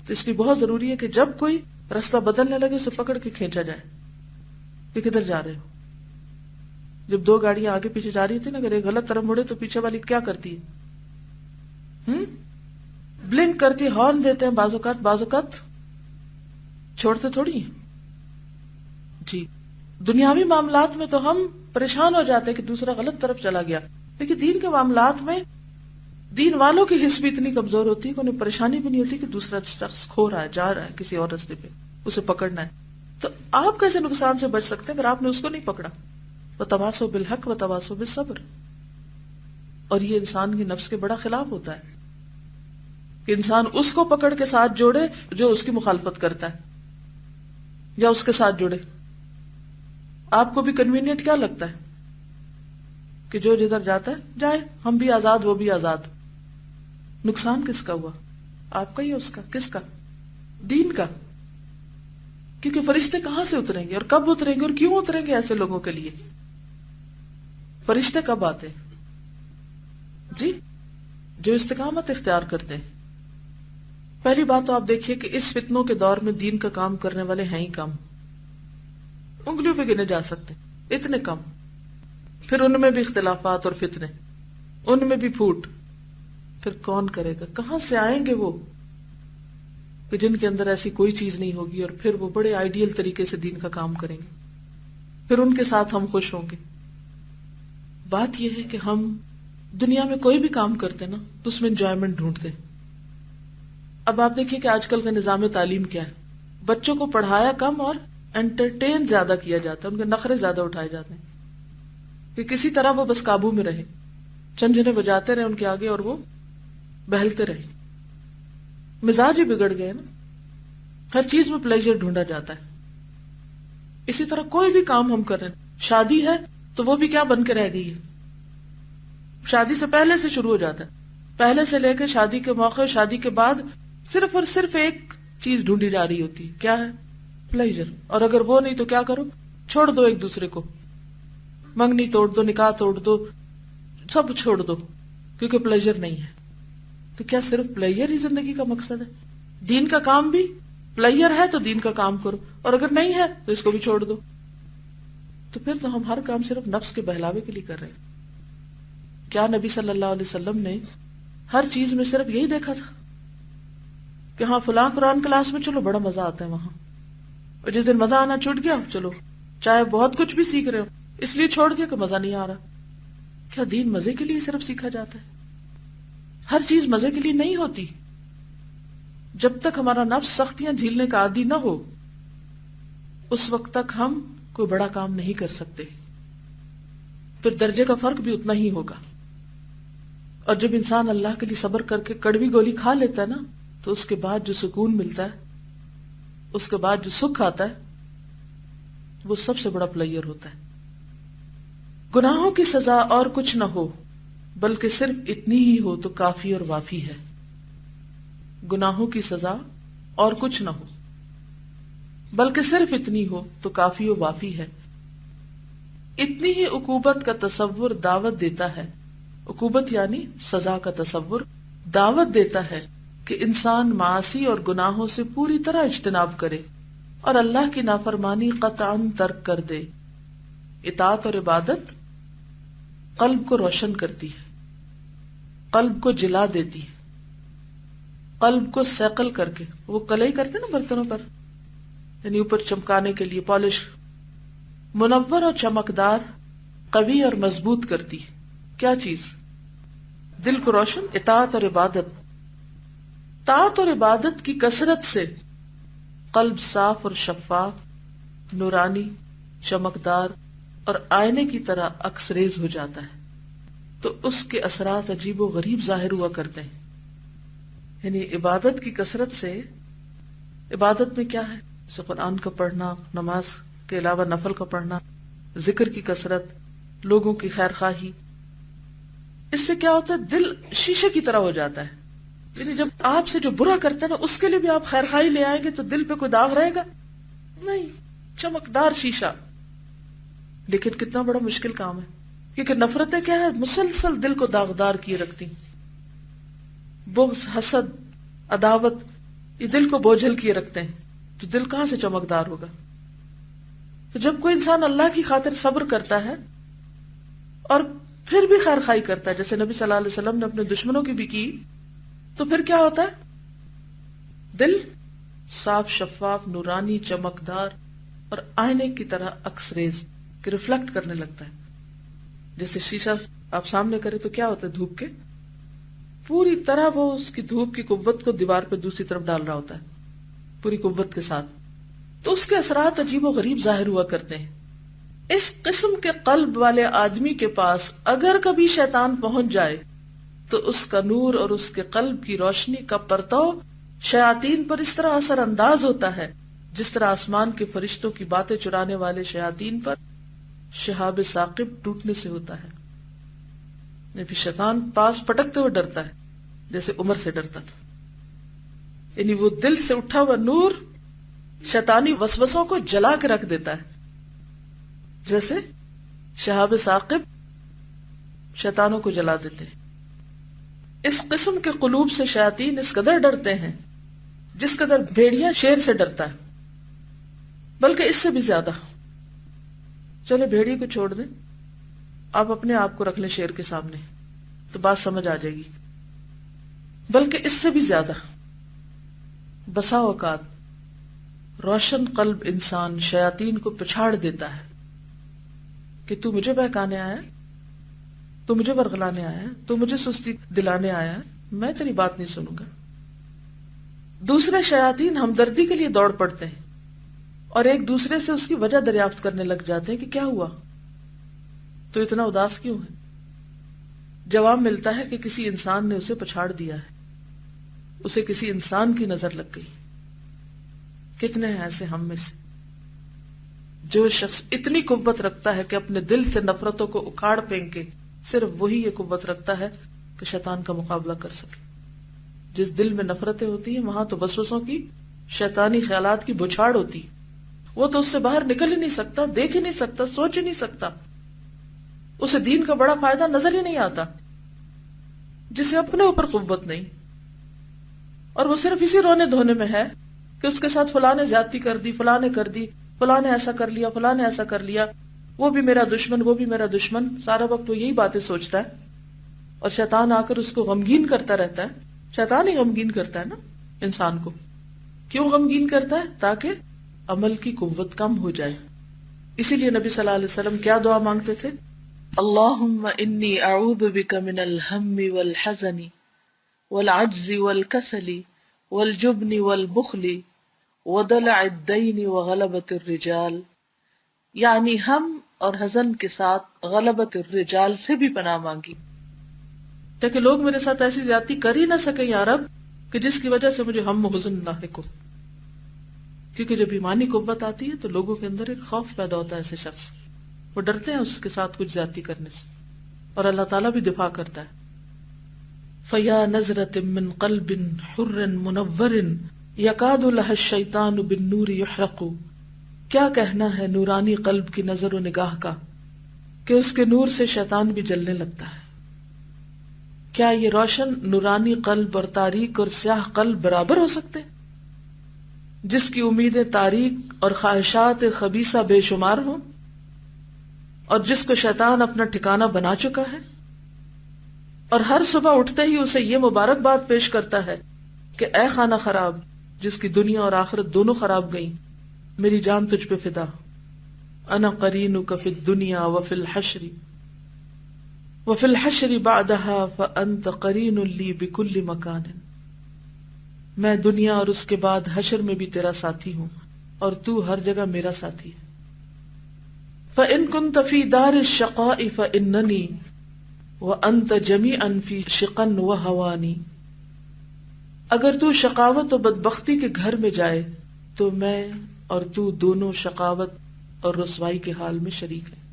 تو اس لیے بہت ضروری ہے کہ جب کوئی راستہ بدلنے لگے اسے پکڑ کے کھینچا جائے کہ کدھر جا رہے ہو. جب دو گاڑیاں آگے پیچھے جا رہی تھی نا, اگر ایک غلط طرف مڑے تو پیچھے والی کیا کرتی ہے؟ بلنک کرتی ہے, ہارن دیتے ہیں, بعض اوقات چھوڑتے تھوڑی ہیں. جی دنیاوی معاملات میں تو ہم پریشان ہو جاتے ہیں کہ دوسرا غلط طرف چلا گیا, لیکن دین کے معاملات میں دین والوں کی حس بھی اتنی کمزور ہوتی ہے کہ انہیں پریشانی بھی نہیں ہوتی کہ دوسرا شخص کھو رہا ہے, جا رہا ہے کسی اور راستے پہ, اسے پکڑنا ہے. تو آپ کیسے نقصان سے بچ سکتے ہیں اگر آپ نے اس کو نہیں پکڑا؟ وتواصوا بالحق وتواصوا بالصبر. اور یہ انسان کے نفس کے بڑا خلاف ہوتا ہے کہ انسان اس کو پکڑ کے ساتھ جوڑے جو اس کی مخالفت کرتا ہے, یا اس کے ساتھ جڑے. آپ کو بھی کنوینئنٹ کیا لگتا ہے کہ جو جدھر جاتا ہے جائے, ہم بھی آزاد وہ بھی آزاد. نقصان کس کا ہوا؟ آپ کا یا اس کا؟ کس کا؟ دین کا. کیونکہ فرشتے کہاں سے اتریں گے اور کب اتریں گے اور کیوں اتریں گے ایسے لوگوں کے لیے؟ فرشتے کب آتے جی؟ جو استقامت اختیار کرتے ہیں. پہلی بات تو آپ دیکھیے کہ اس فتنوں کے دور میں دین کا کام کرنے والے ہیں ہی کم, انگلیوں پہ گنے جا سکتے, اتنے کم. پھر ان میں بھی اختلافات اور فتنے, ان میں بھی پھوٹ. پھر کون کرے گا؟ کہاں سے آئیں گے وہ کہ جن کے اندر ایسی کوئی چیز نہیں ہوگی اور پھر وہ بڑے آئیڈیل طریقے سے دین کا کام کریں گے, پھر ان کے ساتھ ہم خوش ہوں گے. بات یہ ہے کہ ہم دنیا میں کوئی بھی کام کرتے نا تو اس میں انجوائمنٹ ڈھونڈتے. اب آپ دیکھیے کہ آج کل کا نظام تعلیم کیا ہے, بچوں کو پڑھایا کم اور انٹرٹین زیادہ کیا جاتا ہے, ان کے نخرے زیادہ اٹھائے جاتے ہیں کہ کسی طرح وہ بس قابو میں رہے, چنجنے بجاتے رہے ان کے آگے اور وہ بہلتے رہے. مزاج ہی بگڑ گئے نا, ہر چیز میں پلیجر ڈھونڈا جاتا ہے. اسی طرح کوئی بھی کام ہم کر رہے ہیں, شادی ہے تو وہ بھی کیا بن کے رہ گئی ہے, شادی سے پہلے سے شروع ہو جاتا ہے, پہلے سے لے کے شادی کے موقع, شادی کے بعد صرف اور صرف ایک چیز ڈھونڈی جا رہی ہوتی ہے, کیا ہے؟ پلیجر. اور اگر وہ نہیں تو کیا کرو؟ چھوڑ دو ایک دوسرے کو, منگنی توڑ دو, نکاح توڑ دو, سب چھوڑ دو کیونکہ پلیجر نہیں ہے. تو کیا صرف پلیجر ہی زندگی کا مقصد ہے؟ دین کا کام بھی پلیجر ہے تو دین کا کام کرو, اور اگر نہیں ہے تو اس کو بھی چھوڑ دو. تو پھر تو ہم ہر کام صرف نفس کے بہلاوے کے لیے کر رہے ہیں. کیا نبی صلی اللہ علیہ وسلم نے ہر چیز میں صرف یہی دیکھا تھا کہ ہاں فلاں قرآن کلاس میں چلو بڑا مزہ آتا ہے وہاں, اور جس دن مزہ آنا چھوٹ گیا چلو چاہے بہت کچھ بھی سیکھ رہے ہو اس لیے چھوڑ دیا کہ مزہ نہیں آ رہا؟ کیا دین مزے کے لیے صرف سیکھا جاتا ہے؟ ہر چیز مزے کے لیے نہیں ہوتی. جب تک ہمارا نفس سختیاں جھیلنے کا عادی نہ ہو اس وقت تک ہم کوئی بڑا کام نہیں کر سکتے. پھر درجے کا فرق بھی اتنا ہی ہوگا. اور جب انسان اللہ کے لیے صبر کر کے کڑوی گولی کھا لیتا ہے نا تو اس کے بعد جو سکون ملتا ہے, اس کے بعد جو سکھ آتا ہے, وہ سب سے بڑا پلیئر ہوتا ہے. گناہوں کی سزا اور کچھ نہ ہو بلکہ صرف اتنی ہی ہو تو کافی اور وافی ہے. گناہوں کی سزا اور کچھ نہ ہو بلکہ صرف اتنی ہو تو کافی و وافی ہے. اتنی ہی عقوبت کا تصور دعوت دیتا ہے, عقوبت یعنی سزا کا تصور دعوت دیتا ہے کہ انسان معاصی اور گناہوں سے پوری طرح اجتناب کرے اور اللہ کی نافرمانی قطعاً ترک کر دے. اطاعت اور عبادت قلب کو روشن کرتی ہے, قلب کو جلا دیتی ہے, قلب کو سیقل کر کے, وہ کلئی کرتے نا برتنوں پر, یعنی اوپر چمکانے کے لیے پالش, منور اور چمکدار, قوی اور مضبوط کرتی ہے. کیا چیز؟ دل کو روشن. اطاعت اور عبادت. طاعت اور عبادت کی کثرت سے قلب صاف اور شفاف, نورانی, چمکدار اور آئینے کی طرح عکسریز ہو جاتا ہے, تو اس کے اثرات عجیب و غریب ظاہر ہوا کرتے ہیں. یعنی عبادت کی کثرت سے, عبادت میں کیا ہے؟ جیسے قرآن کا پڑھنا, نماز کے علاوہ نفل کا پڑھنا, ذکر کی کثرت, لوگوں کی خیر خواہی, اس سے کیا ہوتا ہے؟ دل شیشے کی طرح ہو جاتا ہے, یعنی جب آپ سے جو برا کرتا ہے نا اس کے لیے بھی آپ خیر خواہی لے آئیں گے تو دل پہ کوئی داغ رہے گا نہیں، چمکدار شیشہ. لیکن کتنا بڑا مشکل کام ہے، کیونکہ نفرتیں کیا ہے، مسلسل دل کو داغدار کیے رکھتی، بغض، حسد، عداوت، یہ دل کو بوجھل کیے رکھتے ہیں، تو دل کہاں سے چمکدار ہوگا؟ تو جب کوئی انسان اللہ کی خاطر صبر کرتا ہے اور پھر بھی خیر خواہی کرتا ہے، جیسے نبی صلی اللہ علیہ وسلم نے اپنے دشمنوں کی بھی کی، تو پھر کیا ہوتا ہے؟ دل صاف، شفاف، نورانی، چمکدار اور آئینے کی طرح عکس ریز کہ ریفلیکٹ کرنے لگتا ہے. جیسے شیشہ آپ سامنے کرے تو کیا ہوتا ہے، دھوپ کے پوری طرح وہ اس کی دھوپ کی قوت کو دیوار پہ دوسری طرف ڈال رہا ہوتا ہے پوری قوت کے ساتھ، تو اس کے اثرات عجیب و غریب ظاہر ہوا کرتے ہیں. اس قسم کے قلب والے آدمی کے پاس اگر کبھی شیطان پہنچ جائے تو اس کا نور اور اس کے قلب کی روشنی کا پرتو شیاطین پر اس طرح اثر انداز ہوتا ہے جس طرح آسمان کے فرشتوں کی باتیں چرانے والے شیاطین پر شہاب ثاقب ٹوٹنے سے ہوتا ہے. پھر شیطان پاس پٹکتے ہوئے ڈرتا ہے جیسے عمر سے ڈرتا تھا. یعنی وہ دل سے اٹھا ہوا نور شیطانی وسوسوں کو جلا کے رکھ دیتا ہے، جیسے شہاب ثاقب شیطانوں کو جلا دیتے ہیں. اس قسم کے قلوب سے شیاطین اس قدر ڈرتے ہیں جس قدر بھیڑیا شیر سے ڈرتا ہے، بلکہ اس سے بھی زیادہ. چلے بھیڑیے کو چھوڑ دیں، آپ اپنے آپ کو رکھ لیں شیر کے سامنے تو بات سمجھ آ جائے گی. بلکہ اس سے بھی زیادہ بسا اوقات روشن قلب انسان شیاطین کو پچھاڑ دیتا ہے کہ تو مجھے بہکانے آیا ہے، تو مجھے ورغلانے آیا ہے، تو مجھے سستی دلانے آیا ہے، میں تیری بات نہیں سنوں گا. دوسرے شیاطین ہمدردی کے لیے دوڑ پڑتے ہیں اور ایک دوسرے سے اس کی وجہ دریافت کرنے لگ جاتے ہیں کہ کیا ہوا، تو اتنا اداس کیوں ہے؟ جواب ملتا ہے کہ کسی انسان نے اسے پچھاڑ دیا ہے، اسے کسی انسان کی نظر لگ گئی. کتنے ہیں ایسے ہم میں سے؟ جو شخص اتنی قوت رکھتا ہے کہ اپنے دل سے نفرتوں کو اکھاڑ پھینکے، صرف وہی یہ قوت رکھتا ہے کہ شیطان کا مقابلہ کر سکے. جس دل میں نفرتیں ہوتی ہیں وہاں تو وسوسوں کی، شیطانی خیالات کی بچھاڑ ہوتی، وہ تو اس سے باہر نکل ہی نہیں سکتا، دیکھ ہی نہیں سکتا، سوچ ہی نہیں سکتا، اسے دین کا بڑا فائدہ نظر ہی نہیں آتا. جسے اپنے اوپر قوت نہیں اور وہ صرف اسی رونے دھونے میں ہے کہ اس کے ساتھ فلاں نے زیادتی کر دی، فلاں نے کر دی، فلاں نے ایسا کر لیا، فلاں نے ایسا کر لیا، وہ بھی میرا دشمن، وہ بھی میرا دشمن. سارا وقت وہ یہی باتیں سوچتا ہے اور شیطان آ کر اس کو غمگین کرتا رہتا ہے. شیطان ہی غمگین کرتا ہے نا انسان کو. کیوں غمگین کرتا ہے؟ تاکہ عمل کی قوت کم ہو جائے. اسی لیے نبی صلی اللہ علیہ وسلم کیا دعا مانگتے تھے؟ اللہم انی اعوذ بک من الہم والحزن والعجز والکسل والجبن والبخل ودلع الدین وغلبۃ الرجال. یعنی ہم اور حزن کے ساتھ غلبۃ الرجال سے بھی پناہ مانگی، تاکہ لوگ میرے ساتھ ایسی زیادتی کر ہی نہ سکیں یا رب کہ جس کی وجہ سے مجھے ہم و حزن لاحق ہو. کیونکہ جب ایمانی قوت آتی ہے تو لوگوں کے اندر ایک خوف پیدا ہوتا ہے، ایسے شخص وہ ڈرتے ہیں اس کے ساتھ کچھ زیادتی کرنے سے، اور اللہ تعالیٰ بھی دفاع کرتا ہے. فَيَا نَظْرَةٍ مِّن قَلْبٍ حُرٍّ مُنَوَّرٍ يَكَادُ لَهَا الشَّيْطَانُ بِالنُّورِ يُحْرَقُ. کیا کہنا ہے نورانی قلب کی نظر و نگاہ کا کہ اس کے نور سے شیطان بھی جلنے لگتا ہے. کیا یہ روشن نورانی قلب اور تاریک اور سیاہ قلب برابر ہو سکتے؟ جس کی امیدیں تاریک اور خواہشات خبیثہ بے شمار ہوں اور جس کو شیطان اپنا ٹھکانہ بنا چکا ہے، اور ہر صبح اٹھتے ہی اسے یہ مبارکباد پیش کرتا ہے کہ اے خانہ خراب جس کی دنیا اور آخرت دونوں خراب گئیں، میری جان تجھ پہ فدا. انا قرینک فی الدنیا وفی الحشر وفی الحشر بعدها فانت قرین لی بکل مکان. میں دنیا اور اس کے بعد حشر میں بھی تیرا ساتھی ہوں اور تو ہر جگہ میرا ساتھی ہے. فَإِن كُنْتَ فِي دَارِ الشَّقَاءِ فَإِنَّنِي وَأَنْتَ جَمِيعًا فِي شِقًا وَهَوَانِ. اگر تو شقاوت و بدبختی کے گھر میں جائے تو میں اور تو دونوں شقاوت اور رسوائی کے حال میں شریک ہیں.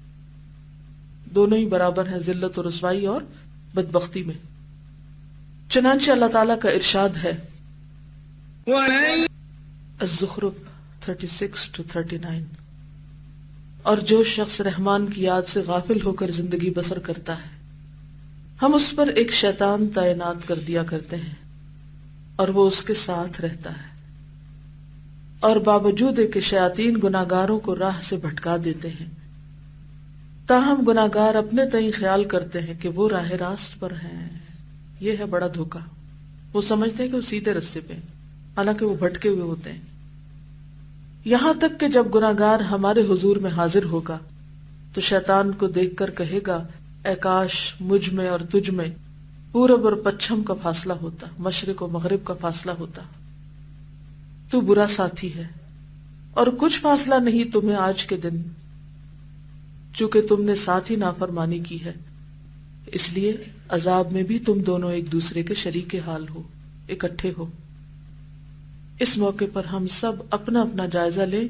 دونوں ہی برابر ہیں ذلت و رسوائی اور بدبختی میں. چنانچہ اللہ تعالیٰ کا ارشاد ہے وَلَن الزخرف 36-39، اور جو شخص رحمان کی یاد سے غافل ہو کر زندگی بسر کرتا ہے ہم اس پر ایک شیطان تعینات کر دیا کرتے ہیں اور وہ اس کے ساتھ رہتا ہے، اور باوجود کہ شیاطین گناہگاروں کو راہ سے بھٹکا دیتے ہیں، تاہم گناہگار اپنے تئیں خیال کرتے ہیں کہ وہ راہ راست پر ہیں۔ یہ ہے بڑا دھوکہ، وہ سمجھتے ہیں کہ وہ سیدھے رستے پہ، حالانکہ وہ بھٹکے ہوئے ہوتے ہیں۔ یہاں تک کہ جب گناہگار ہمارے حضور میں حاضر ہوگا تو شیطان کو دیکھ کر کہے گا، اے کاش مجھ میں اور تجھ میں پورب اور پچھم کا فاصلہ ہوتا، مشرق و مغرب کا فاصلہ ہوتا، تو برا ساتھی ہے اور کچھ فاصلہ نہیں تمہیں آج کے دن، چونکہ تم نے ساتھ ہی نافرمانی کی ہے، اس لیے عذاب میں بھی تم دونوں ایک دوسرے کے شریک حال ہو، اکٹھے ہو۔ اس موقع پر ہم سب اپنا اپنا جائزہ لیں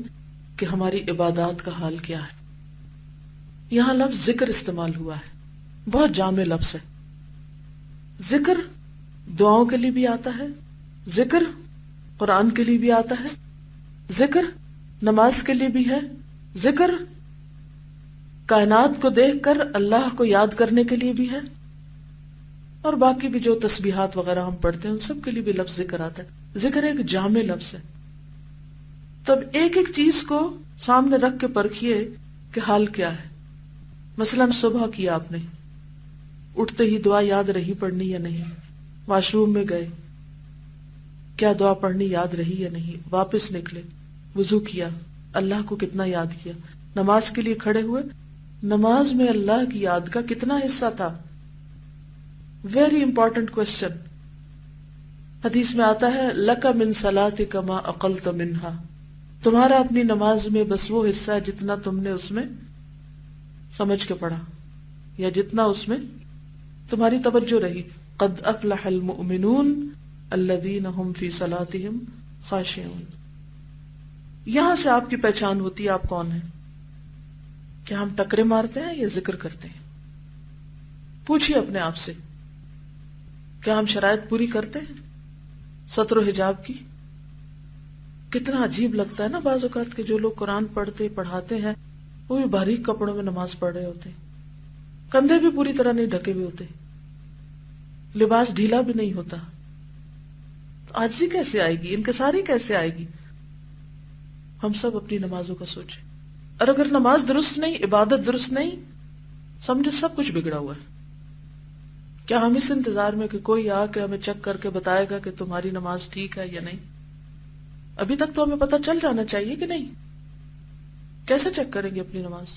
کہ ہماری عبادات کا حال کیا ہے۔ یہاں لفظ ذکر استعمال ہوا ہے، بہت جامع لفظ ہے۔ ذکر دعاؤں کے لیے بھی آتا ہے، ذکر قرآن کے لیے بھی آتا ہے، ذکر نماز کے لیے بھی ہے، ذکر کائنات کو دیکھ کر اللہ کو یاد کرنے کے لیے بھی ہے، اور باقی بھی جو تسبیحات وغیرہ ہم پڑھتے ہیں ان سب کے لیے بھی لفظ ذکر آتا ہے۔ ذکر ایک جامع لفظ ہے۔ تب ایک ایک چیز کو سامنے رکھ کے پرکھیے کہ حال کیا ہے۔ مثلا صبح کیا آپ نے، اٹھتے ہی دعا یاد رہی پڑھنی یا نہیں؟ واش روم میں گئے، کیا دعا پڑھنی یاد رہی یا نہیں؟ واپس نکلے، وضو کیا، اللہ کو کتنا یاد کیا؟ نماز کے لیے کھڑے ہوئے، نماز میں اللہ کی یاد کا کتنا حصہ تھا؟ Very important question. حدیث میں آتا ہے لَكَ مِن صَلَاتِكَ مَا أَقَلْتَ مِنْهَا، تمہارا اپنی نماز میں بس وہ حصہ ہے جتنا تم نے اس میں سمجھ کے پڑھا، یا جتنا اس میں تمہاری توجہ رہی۔ قد افلح المؤمنون الذین هم فی صلاتهم خاشعون۔ یہاں سے آپ کی پہچان ہوتی ہے آپ کون ہیں۔ کیا ہم ٹکرے مارتے ہیں یا ذکر کرتے ہیں؟ پوچھیے اپنے آپ سے، کیا ہم شرائط پوری کرتے ہیں ستر و حجاب کی؟ کتنا عجیب لگتا ہے نا بعض اوقات کہ جو لوگ قرآن پڑھاتے ہیں وہ بھی باریک کپڑوں میں نماز پڑھ رہے ہوتے ہیں، کندھے بھی پوری طرح نہیں ڈھکے ہوئے ہوتے، لباس ڈھیلا بھی نہیں ہوتا۔ عاجزی کیسے آئے گی، انکساری کیسے آئے گی؟ ہم سب اپنی نمازوں کا سوچیں، اور اگر نماز درست نہیں، عبادت درست نہیں، سمجھے سب کچھ بگڑا ہوا ہے۔ کیا ہم اس انتظار میں کہ کوئی آ کے ہمیں چیک کر کے بتائے گا کہ تمہاری نماز ٹھیک ہے یا نہیں؟ ابھی تک تو ہمیں پتہ چل جانا چاہیے کہ نہیں؟ کیسے چیک کریں گے اپنی نماز؟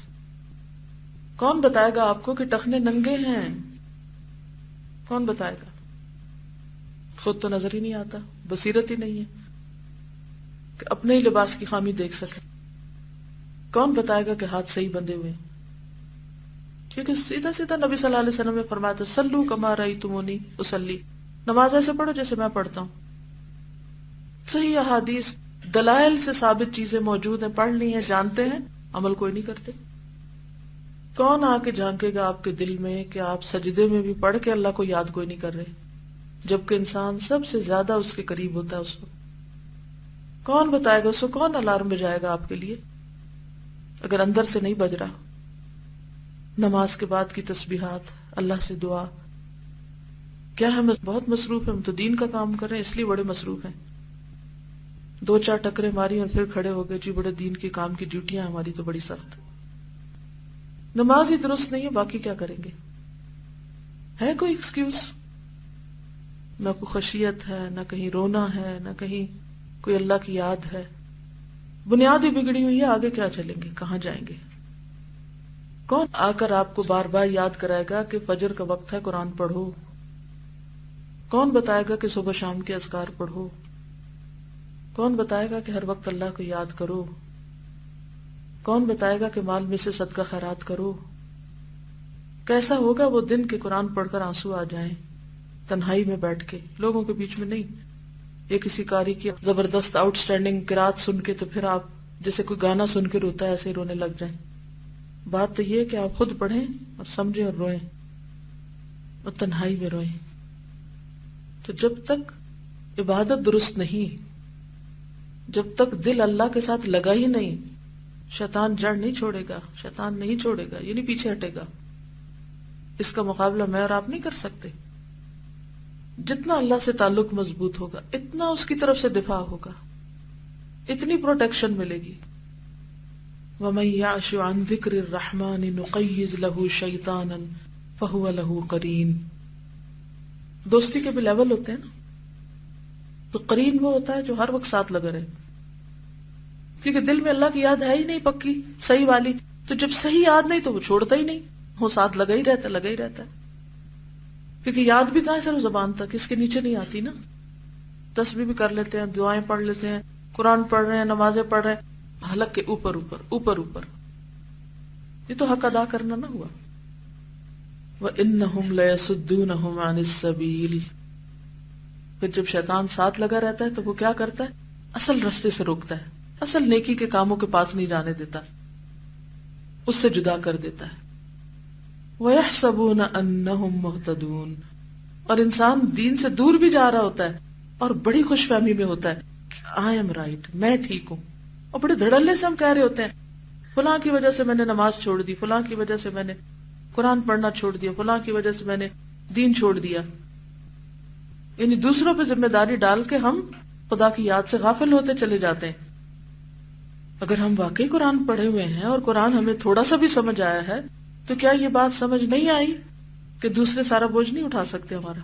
کون بتائے گا آپ کو کہ ٹخنے ننگے ہیں؟ کون بتائے گا؟ خود تو نظر ہی نہیں آتا، بصیرت ہی نہیں ہے کہ اپنے ہی لباس کی خامی دیکھ سکے۔ کون بتائے گا کہ ہاتھ صحیح بندھے ہوئے ہیں؟ کیونکہ سیدھا سیدھا نبی صلی اللہ علیہ وسلم نے فرمایا تھا سلو کما رأیتمونی اصلی، نماز ایسے پڑھو جیسے میں پڑھتا ہوں۔ صحیح احادیث دلائل سے ثابت چیزیں موجود ہیں، پڑھ لی ہیں، جانتے ہیں، عمل کوئی نہیں کرتے۔ کون آ کے جھانکے گا آپ کے دل میں کہ آپ سجدے میں بھی پڑھ کے اللہ کو یاد کوئی نہیں کر رہے، جبکہ انسان سب سے زیادہ اس کے قریب ہوتا ہے اس کو؟ کون بتائے گا؟ اس کو کون الارم بجائے گا آپ کے لیے اگر اندر سے نہیں بج رہا؟ نماز کے بعد کی تسبیحات، اللہ سے دعا، کیا ہم بہت مصروف ہیں؟ ہم تو دین کا کام کر رہے ہیں اس لیے بڑے مصروف ہیں، دو چار ٹکرے ماری اور پھر کھڑے ہو گئے، جی بڑے دین کے کام کی ڈیوٹیاں ہماری تو بڑی سخت۔ نماز ہی درست نہیں ہے، باقی کیا کریں گے؟ ہے کوئی ایکسکیوز؟ نہ کوئی خشیت ہے، نہ کہیں رونا ہے، نہ کہیں کوئی اللہ کی یاد ہے۔ بنیاد ہی بگڑی ہوئی ہے، آگے کیا چلیں گے، کہاں جائیں گے؟ کون آ کر آپ کو بار بار یاد کرائے گا کہ فجر کا وقت ہے، قرآن پڑھو؟ کون بتائے گا کہ صبح شام کے اذکار پڑھو؟ کون بتائے گا کہ ہر وقت اللہ کو یاد کرو؟ کون بتائے گا کہ مال میں سے صدقہ خیرات کرو؟ کیسا ہوگا وہ دن کہ قرآن پڑھ کر آنسو آ جائیں، تنہائی میں بیٹھ کے، لوگوں کے بیچ میں نہیں، یا کسی قاری کی زبردست آؤٹ سٹینڈنگ قرات سن کے تو پھر آپ جیسے کوئی گانا سن کے روتا ہے ایسے ہی رونے لگ جائیں۔ بات تو یہ ہے کہ آپ خود پڑھیں اور سمجھیں اور روئیں اور تنہائی میں روئیں۔ تو جب تک عبادت درست نہیں، جب تک دل اللہ کے ساتھ لگا ہی نہیں، شیطان جڑ نہیں چھوڑے گا، شیطان نہیں چھوڑے گا، یہ نہیں پیچھے ہٹے گا. اس کا مقابلہ میں اور آپ نہیں کر سکتے. جتنا اللہ سے تعلق مضبوط ہوگا اتنا اس کی طرف سے دفاع ہوگا، اتنی پروٹیکشن ملے گی. وَمَن يَعْشُ عَن ذِكْرِ الرَّحْمَنِ نُقَيِّضْ لَهُ شَيْطَانًا فَهُوَ لَهُ قَرِينٌ. دوستی کے بھی لیول ہوتے ہیں نا. تو قرین وہ ہوتا ہے جو ہر وقت ساتھ لگا رہے، کیونکہ دل میں اللہ کی یاد ہے ہی نہیں پکی صحیح والی، تو جب صحیح یاد نہیں تو وہ چھوڑتا ہی نہیں، وہ ساتھ لگا ہی رہتا، لگا ہی رہتا ہے. کیونکہ یاد بھی کہاں صرف زبان تک، اس کے نیچے نہیں آتی نا. تسبیح بھی کر لیتے ہیں، دعائیں پڑھ لیتے ہیں، قرآن پڑھ رہے ہیں، نمازیں پڑھ رہے ہیں، حلق کے اوپر اوپر اوپر اوپر. یہ تو حق ادا کرنا نہ ہوا. وَإِنَّهُمْ لَيَصُدُّونَهُمْ عَنِ السَّبِيلِ. پھر جب شیطان ساتھ لگا رہتا ہے تو وہ کیا کرتا ہے؟ اصل رستے سے روکتا ہے، اصل نیکی کے کاموں کے پاس نہیں جانے دیتا، اس سے جدا کر دیتا ہے. وَيَحْسَبُونَ أَنَّهُمْ مُهْتَدُونَ. اور انسان دین سے دور بھی جا رہا ہوتا ہے اور بڑی خوش فہمی میں ہوتا ہے کہ آئی ایم رائٹ، میں ٹھیک ہوں. اور بڑے دھڑلے سے ہم کہہ رہے ہوتے ہیں فلاں کی وجہ سے میں نے نماز چھوڑ دی، فلاں کی وجہ سے میں نے قرآن پڑھنا چھوڑ دیا، فلاں کی وجہ سے میں نے دین چھوڑ دیا. یعنی دوسروں پہ ذمہ داری ڈال کے ہم خدا کی یاد سے غافل ہوتے چلے جاتے ہیں. اگر ہم واقعی قرآن پڑھے ہوئے ہیں اور قرآن ہمیں تھوڑا سا بھی سمجھ آیا ہے تو کیا یہ بات سمجھ نہیں آئی کہ دوسرے سارا بوجھ نہیں اٹھا سکتے ہمارا؟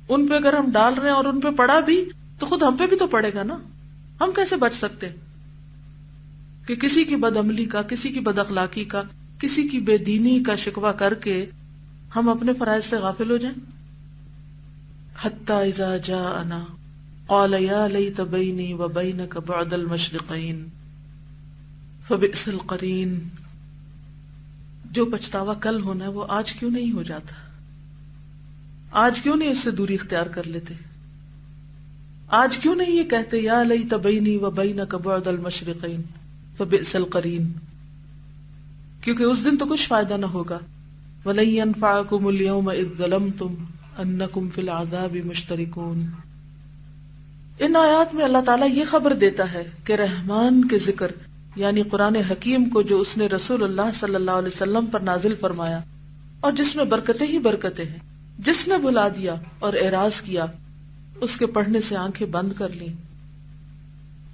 ان پہ اگر ہم ڈال رہے ہیں اور ان پہ پڑا بھی تو خود ہم پہ بھی تو پڑے گا نا. ہم کیسے بچ سکتے کہ کسی کی بد عملی کا، کسی کی بد اخلاقی کا، کسی کی بے دینی کا شکوہ کر کے ہم اپنے فرائض سے غافل ہو جائیں؟ حتی اذا جاءنا قال یا لیت بینی و بینک بعد المشرقین فبئس القرین. جو پچھتاوا کل ہونا ہے وہ آج کیوں نہیں ہو جاتا؟ آج کیوں نہیں اس سے دوری اختیار کر لیتے؟ آج کیوں نہیں یہ کہتے یا لیت بینی و بینک بعد المشرقین فبئس القرین؟ کیونکہ اس دن تو کچھ فائدہ نہ ہوگا. وَلَن يَنفَعَكُمُ الْيَوْمَ إِذ ظَّلَمْتُمْ أَنَّكُمْ فِي الْعَذَابِ مُشْتَرِكُونَ. ان آیات میں اللہ تعالیٰ یہ خبر دیتا ہے کہ رحمان کے ذکر یعنی قرآن حکیم کو جو اس نے رسول اللہ صلی اللہ علیہ وسلم پر نازل فرمایا اور جس میں برکتیں ہی برکتیں ہیں، جس نے بھلا دیا اور اعراض کیا اس کے پڑھنے سے آنکھیں بند کر لیں.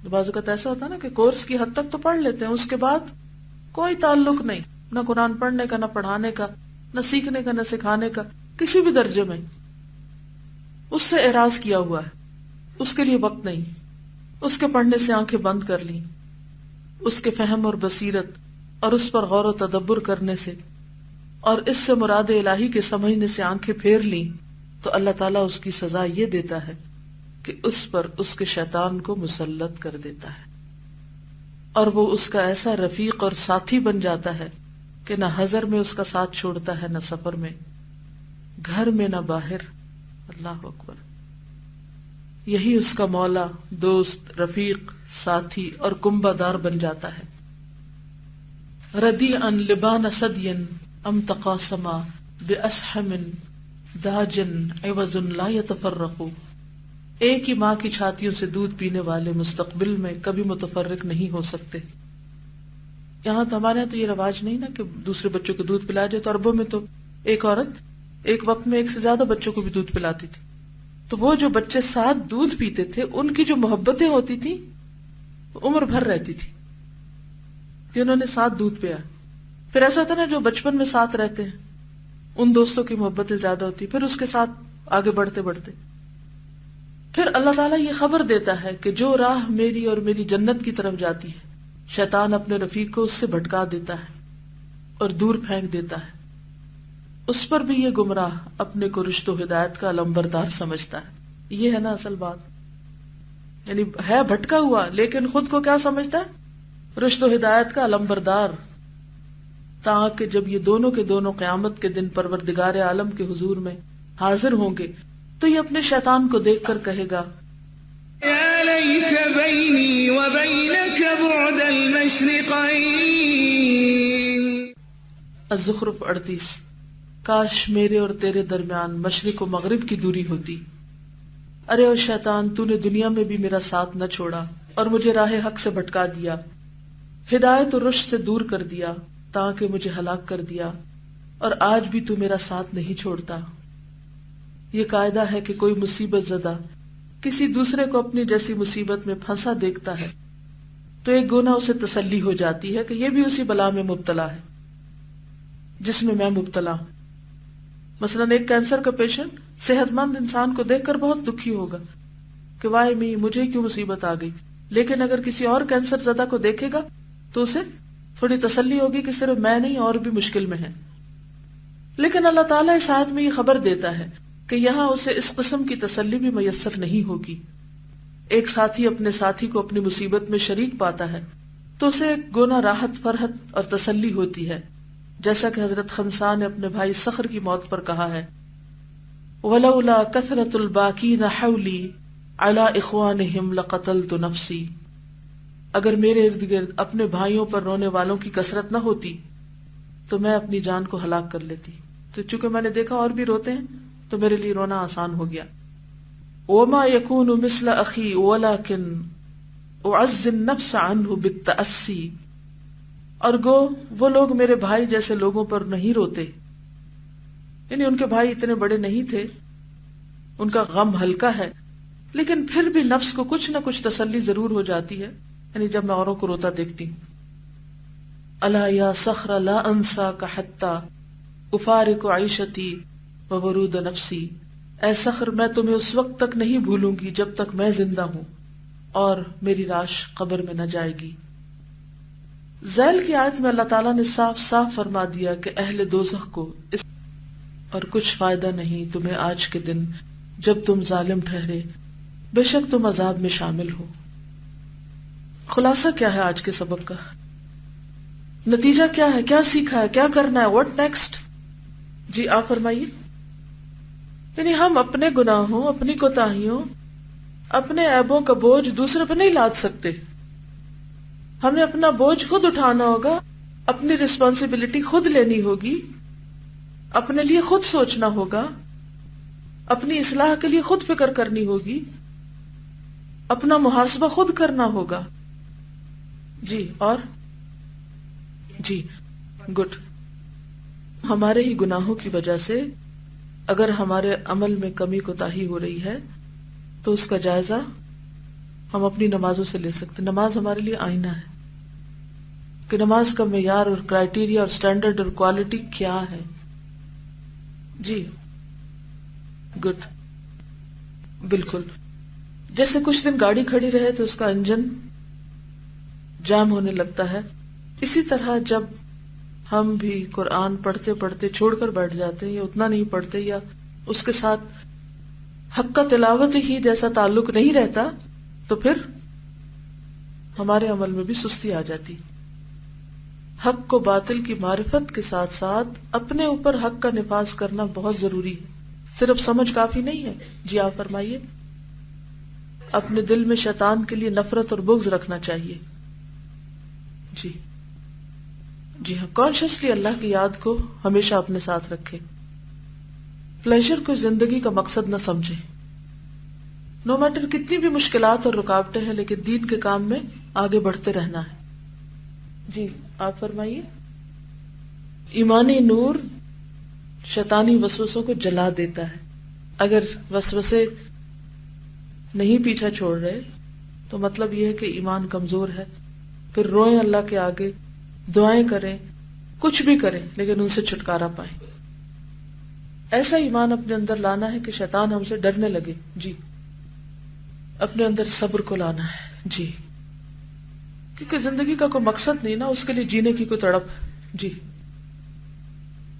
بعض اوقات ایسا ہوتا ہے نا کہ کورس کی حد تک تو پڑھ لیتے ہیں، اس کے بعد کوئی تعلق نہیں، نہ قرآن پڑھنے کا، نہ پڑھانے کا، نہ سیکھنے کا، نہ سکھانے کا، کسی بھی درجے میں. اس سے اعراض کیا ہوا ہے، اس کے لیے وقت نہیں، اس کے پڑھنے سے آنکھیں بند کر لیں، اس کے فہم اور بصیرت اور اس پر غور و تدبر کرنے سے اور اس سے مراد الہی کے سمجھنے سے آنکھیں پھیر لیں تو اللہ تعالیٰ اس کی سزا یہ دیتا ہے کہ اس پر اس کے شیطان کو مسلط کر دیتا ہے اور وہ اس کا ایسا رفیق اور ساتھی بن جاتا ہے کہ نہ حضر میں اس کا ساتھ چھوڑتا ہے، نہ سفر میں، گھر میں نہ باہر. اللہ اکبر. یہی اس کا مولا، دوست، رفیق، ساتھی اور کنبہ دار بن جاتا ہے. ردیعا لبان صدی ام تقاسما باسحم داجن عوض لا يتفرق. ایک ہی ماں کی چھاتیوں سے دودھ پینے والے مستقبل میں کبھی متفرق نہیں ہو سکتے. یہاں تو ہمارے یہاں تو یہ رواج نہیں نا کہ دوسرے بچوں کو دودھ پلایا جائے. تو عربوں میں تو ایک عورت ایک وقت میں ایک سے زیادہ بچوں کو بھی دودھ پلاتی تھی. تو وہ جو بچے ساتھ دودھ پیتے تھے ان کی جو محبتیں ہوتی تھی عمر بھر رہتی تھی کہ انہوں نے ساتھ دودھ پیا. پھر ایسا ہوتا نا جو بچپن میں ساتھ رہتے ہیں ان دوستوں کی محبتیں زیادہ ہوتی، پھر اس کے ساتھ آگے بڑھتے بڑھتے پھر اللہ تعالیٰ یہ خبر دیتا ہے کہ جو راہ میری اور میری جنت کی طرف جاتی ہے شیطان اپنے رفیق کو اس سے بھٹکا دیتا ہے اور دور پھینک دیتا ہے. اس پر بھی یہ گمراہ اپنے کو رشد و ہدایت کا علمبردار سمجھتا ہے. یہ ہے نا اصل بات، یعنی ہے بھٹکا ہوا لیکن خود کو کیا سمجھتا ہے؟ رشد و ہدایت کا علمبردار. تاکہ جب یہ دونوں کے دونوں قیامت کے دن پروردگار عالم کے حضور میں حاضر ہوں گے تو یہ اپنے شیطان کو دیکھ کر کہے گا یا لیت بینی و بینک بعد المشرقین. الزخرف 38. کاش میرے اور تیرے درمیان مشرق و مغرب کی دوری ہوتی. ارے او شیطان، تو نے دنیا میں بھی میرا ساتھ نہ چھوڑا اور مجھے راہ حق سے بھٹکا دیا، ہدایت و رشد سے دور کر دیا تاکہ مجھے ہلاک کر دیا، اور آج بھی تو میرا ساتھ نہیں چھوڑتا. یہ قاعدہ ہے کہ کوئی مصیبت زدہ کسی دوسرے کو اپنی جیسی مصیبت میں پھنسا دیکھتا ہے تو ایک گناہ اسے تسلی ہو جاتی ہے کہ یہ بھی اسی بلا میں مبتلا ہے جس میں میں مبتلا ہوں. مثلا ایک کینسر کا پیشنٹ صحت مند انسان کو دیکھ کر بہت دکھی ہوگا کہ وائی می، مجھے کیوں مصیبت آ گئی، لیکن اگر کسی اور کینسر زدہ کو دیکھے گا تو اسے تھوڑی تسلی ہوگی کہ صرف میں نہیں اور بھی مشکل میں ہے. لیکن اللہ تعالیٰ اس آیت میں یہ خبر دیتا ہے کہ یہاں اسے اس قسم کی تسلی بھی میسر نہیں ہوگی. ایک ساتھی اپنے ساتھی کو اپنی مصیبت میں شریک پاتا ہے تو اسے ایک گونا راحت، فرحت اور تسلی ہوتی ہے، جیسا کہ حضرت خنسا نے اپنے بھائی صخر کی موت پر کہا ہے، وَلَوْلَا كَثْرَةُ الْبَاكِينَ حَوْلِي عَلَىٰ إِخْوَانِهِمْ لَقَتَلْتُ نَفْسِي. اگر میرے ارد گرد اپنے بھائیوں پر رونے والوں کی کثرت نہ ہوتی تو میں اپنی جان کو ہلاک کر لیتی. تو چونکہ میں نے دیکھا اور بھی روتے ہیں تو میرے لیے رونا آسان ہو گیا. وَمَا يَكُونُ مِثْلَ أَخِي وَلَكِنْ أُعَزِّ النَّفْسَ عَنْهُ بِالتَّأَسِّي. اور گو وہ لوگ میرے بھائی جیسے لوگوں پر نہیں روتے، یعنی ان کے بھائی اتنے بڑے نہیں تھے، ان کا غم ہلکا ہے، لیکن پھر بھی نفس کو کچھ نہ کچھ تسلی ضرور ہو جاتی ہے، یعنی جب میں اوروں کو روتا دیکھتی ہوں. الا یا صخر لا انساک حتی افارق عیشتی وورود نفسی. اے صخر، میں تمہیں اس وقت تک نہیں بھولوں گی جب تک میں زندہ ہوں اور میری لاش قبر میں نہ جائے گی. ذیل کی آیت میں اللہ تعالیٰ نے صاف صاف فرما دیا کہ اہل دوزخ کو اس اور کچھ فائدہ نہیں تمہیں آج کے دن جب تم ظالم ٹھہرے، بے شک تم عذاب میں شامل ہو. خلاصہ کیا ہے آج کے سبق کا؟ نتیجہ کیا ہے؟ کیا سیکھا ہے؟ کیا کرنا ہے؟ What next? جی آپ فرمائیے. یعنی ہم اپنے گناہوں، اپنی کوتاہیوں، اپنے عیبوں کا بوجھ دوسرے پہ نہیں لاد سکتے. ہمیں اپنا بوجھ خود اٹھانا ہوگا، اپنی رسپانسبلٹی خود لینی ہوگی، اپنے لیے خود سوچنا ہوگا، اپنی اصلاح کے لیے خود فکر کرنی ہوگی، اپنا محاسبہ خود کرنا ہوگا. جی اور جی گڈ. ہمارے ہی گناہوں کی وجہ سے اگر ہمارے عمل میں کمی کوتاہی ہو رہی ہے تو اس کا جائزہ ہم اپنی نمازوں سے لے سکتے. نماز ہمارے لیے آئینہ ہے کہ نماز کا معیار اور کرائیٹیریا اور سٹینڈرڈ اور کوالٹی کیا ہے. جی گڈ. بالکل. جیسے کچھ دن گاڑی کھڑی رہے تو اس کا انجن جام ہونے لگتا ہے، اسی طرح جب ہم بھی قرآن پڑھتے پڑھتے چھوڑ کر بیٹھ جاتے ہیں یا اتنا نہیں پڑھتے یا اس کے ساتھ حق کا تلاوت ہی جیسا تعلق نہیں رہتا تو پھر ہمارے عمل میں بھی سستی آ جاتی. حق کو باطل کی معرفت کے ساتھ ساتھ اپنے اوپر حق کا نفاذ کرنا بہت ضروری ہے، صرف سمجھ کافی نہیں ہے. جی آپ فرمائیے. اپنے دل میں شیطان کے لیے نفرت اور بغض رکھنا چاہیے. جی جی ہاں، کانشیسلی اللہ کی یاد کو ہمیشہ اپنے ساتھ رکھے. پلیزر کو زندگی کا مقصد نہ سمجھے. نو میٹر کتنی بھی مشکلات اور رکاوٹیں ہیں لیکن دین کے کام میں آگے بڑھتے رہنا ہے. جی آپ فرمائیے. ایمانی نور شیطانی وسوسوں کو جلا دیتا ہے. اگر وسوسے نہیں پیچھا چھوڑ رہے تو مطلب یہ ہے کہ ایمان کمزور ہے. پھر روئیں اللہ کے آگے، دعائیں کریں، کچھ بھی کریں لیکن ان سے چھٹکارا پائیں. ایسا ایمان اپنے اندر لانا ہے کہ شیطان ہم سے ڈرنے لگے. جی اپنے اندر صبر کو لانا ہے. جی کیونکہ زندگی کا کوئی مقصد نہیں نا، اس کے لیے جینے کی کوئی تڑپ. جی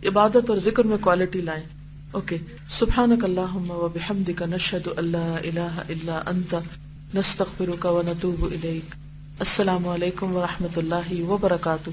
عبادت اور ذکر میں کوالٹی لائیں. اوکے. سبحانک اللہم و بحمدک نشہد ان لا الہ الا انت نستغفرک و نتوب الیک. السلام علیکم ورحمۃ اللہ وبرکاتہ.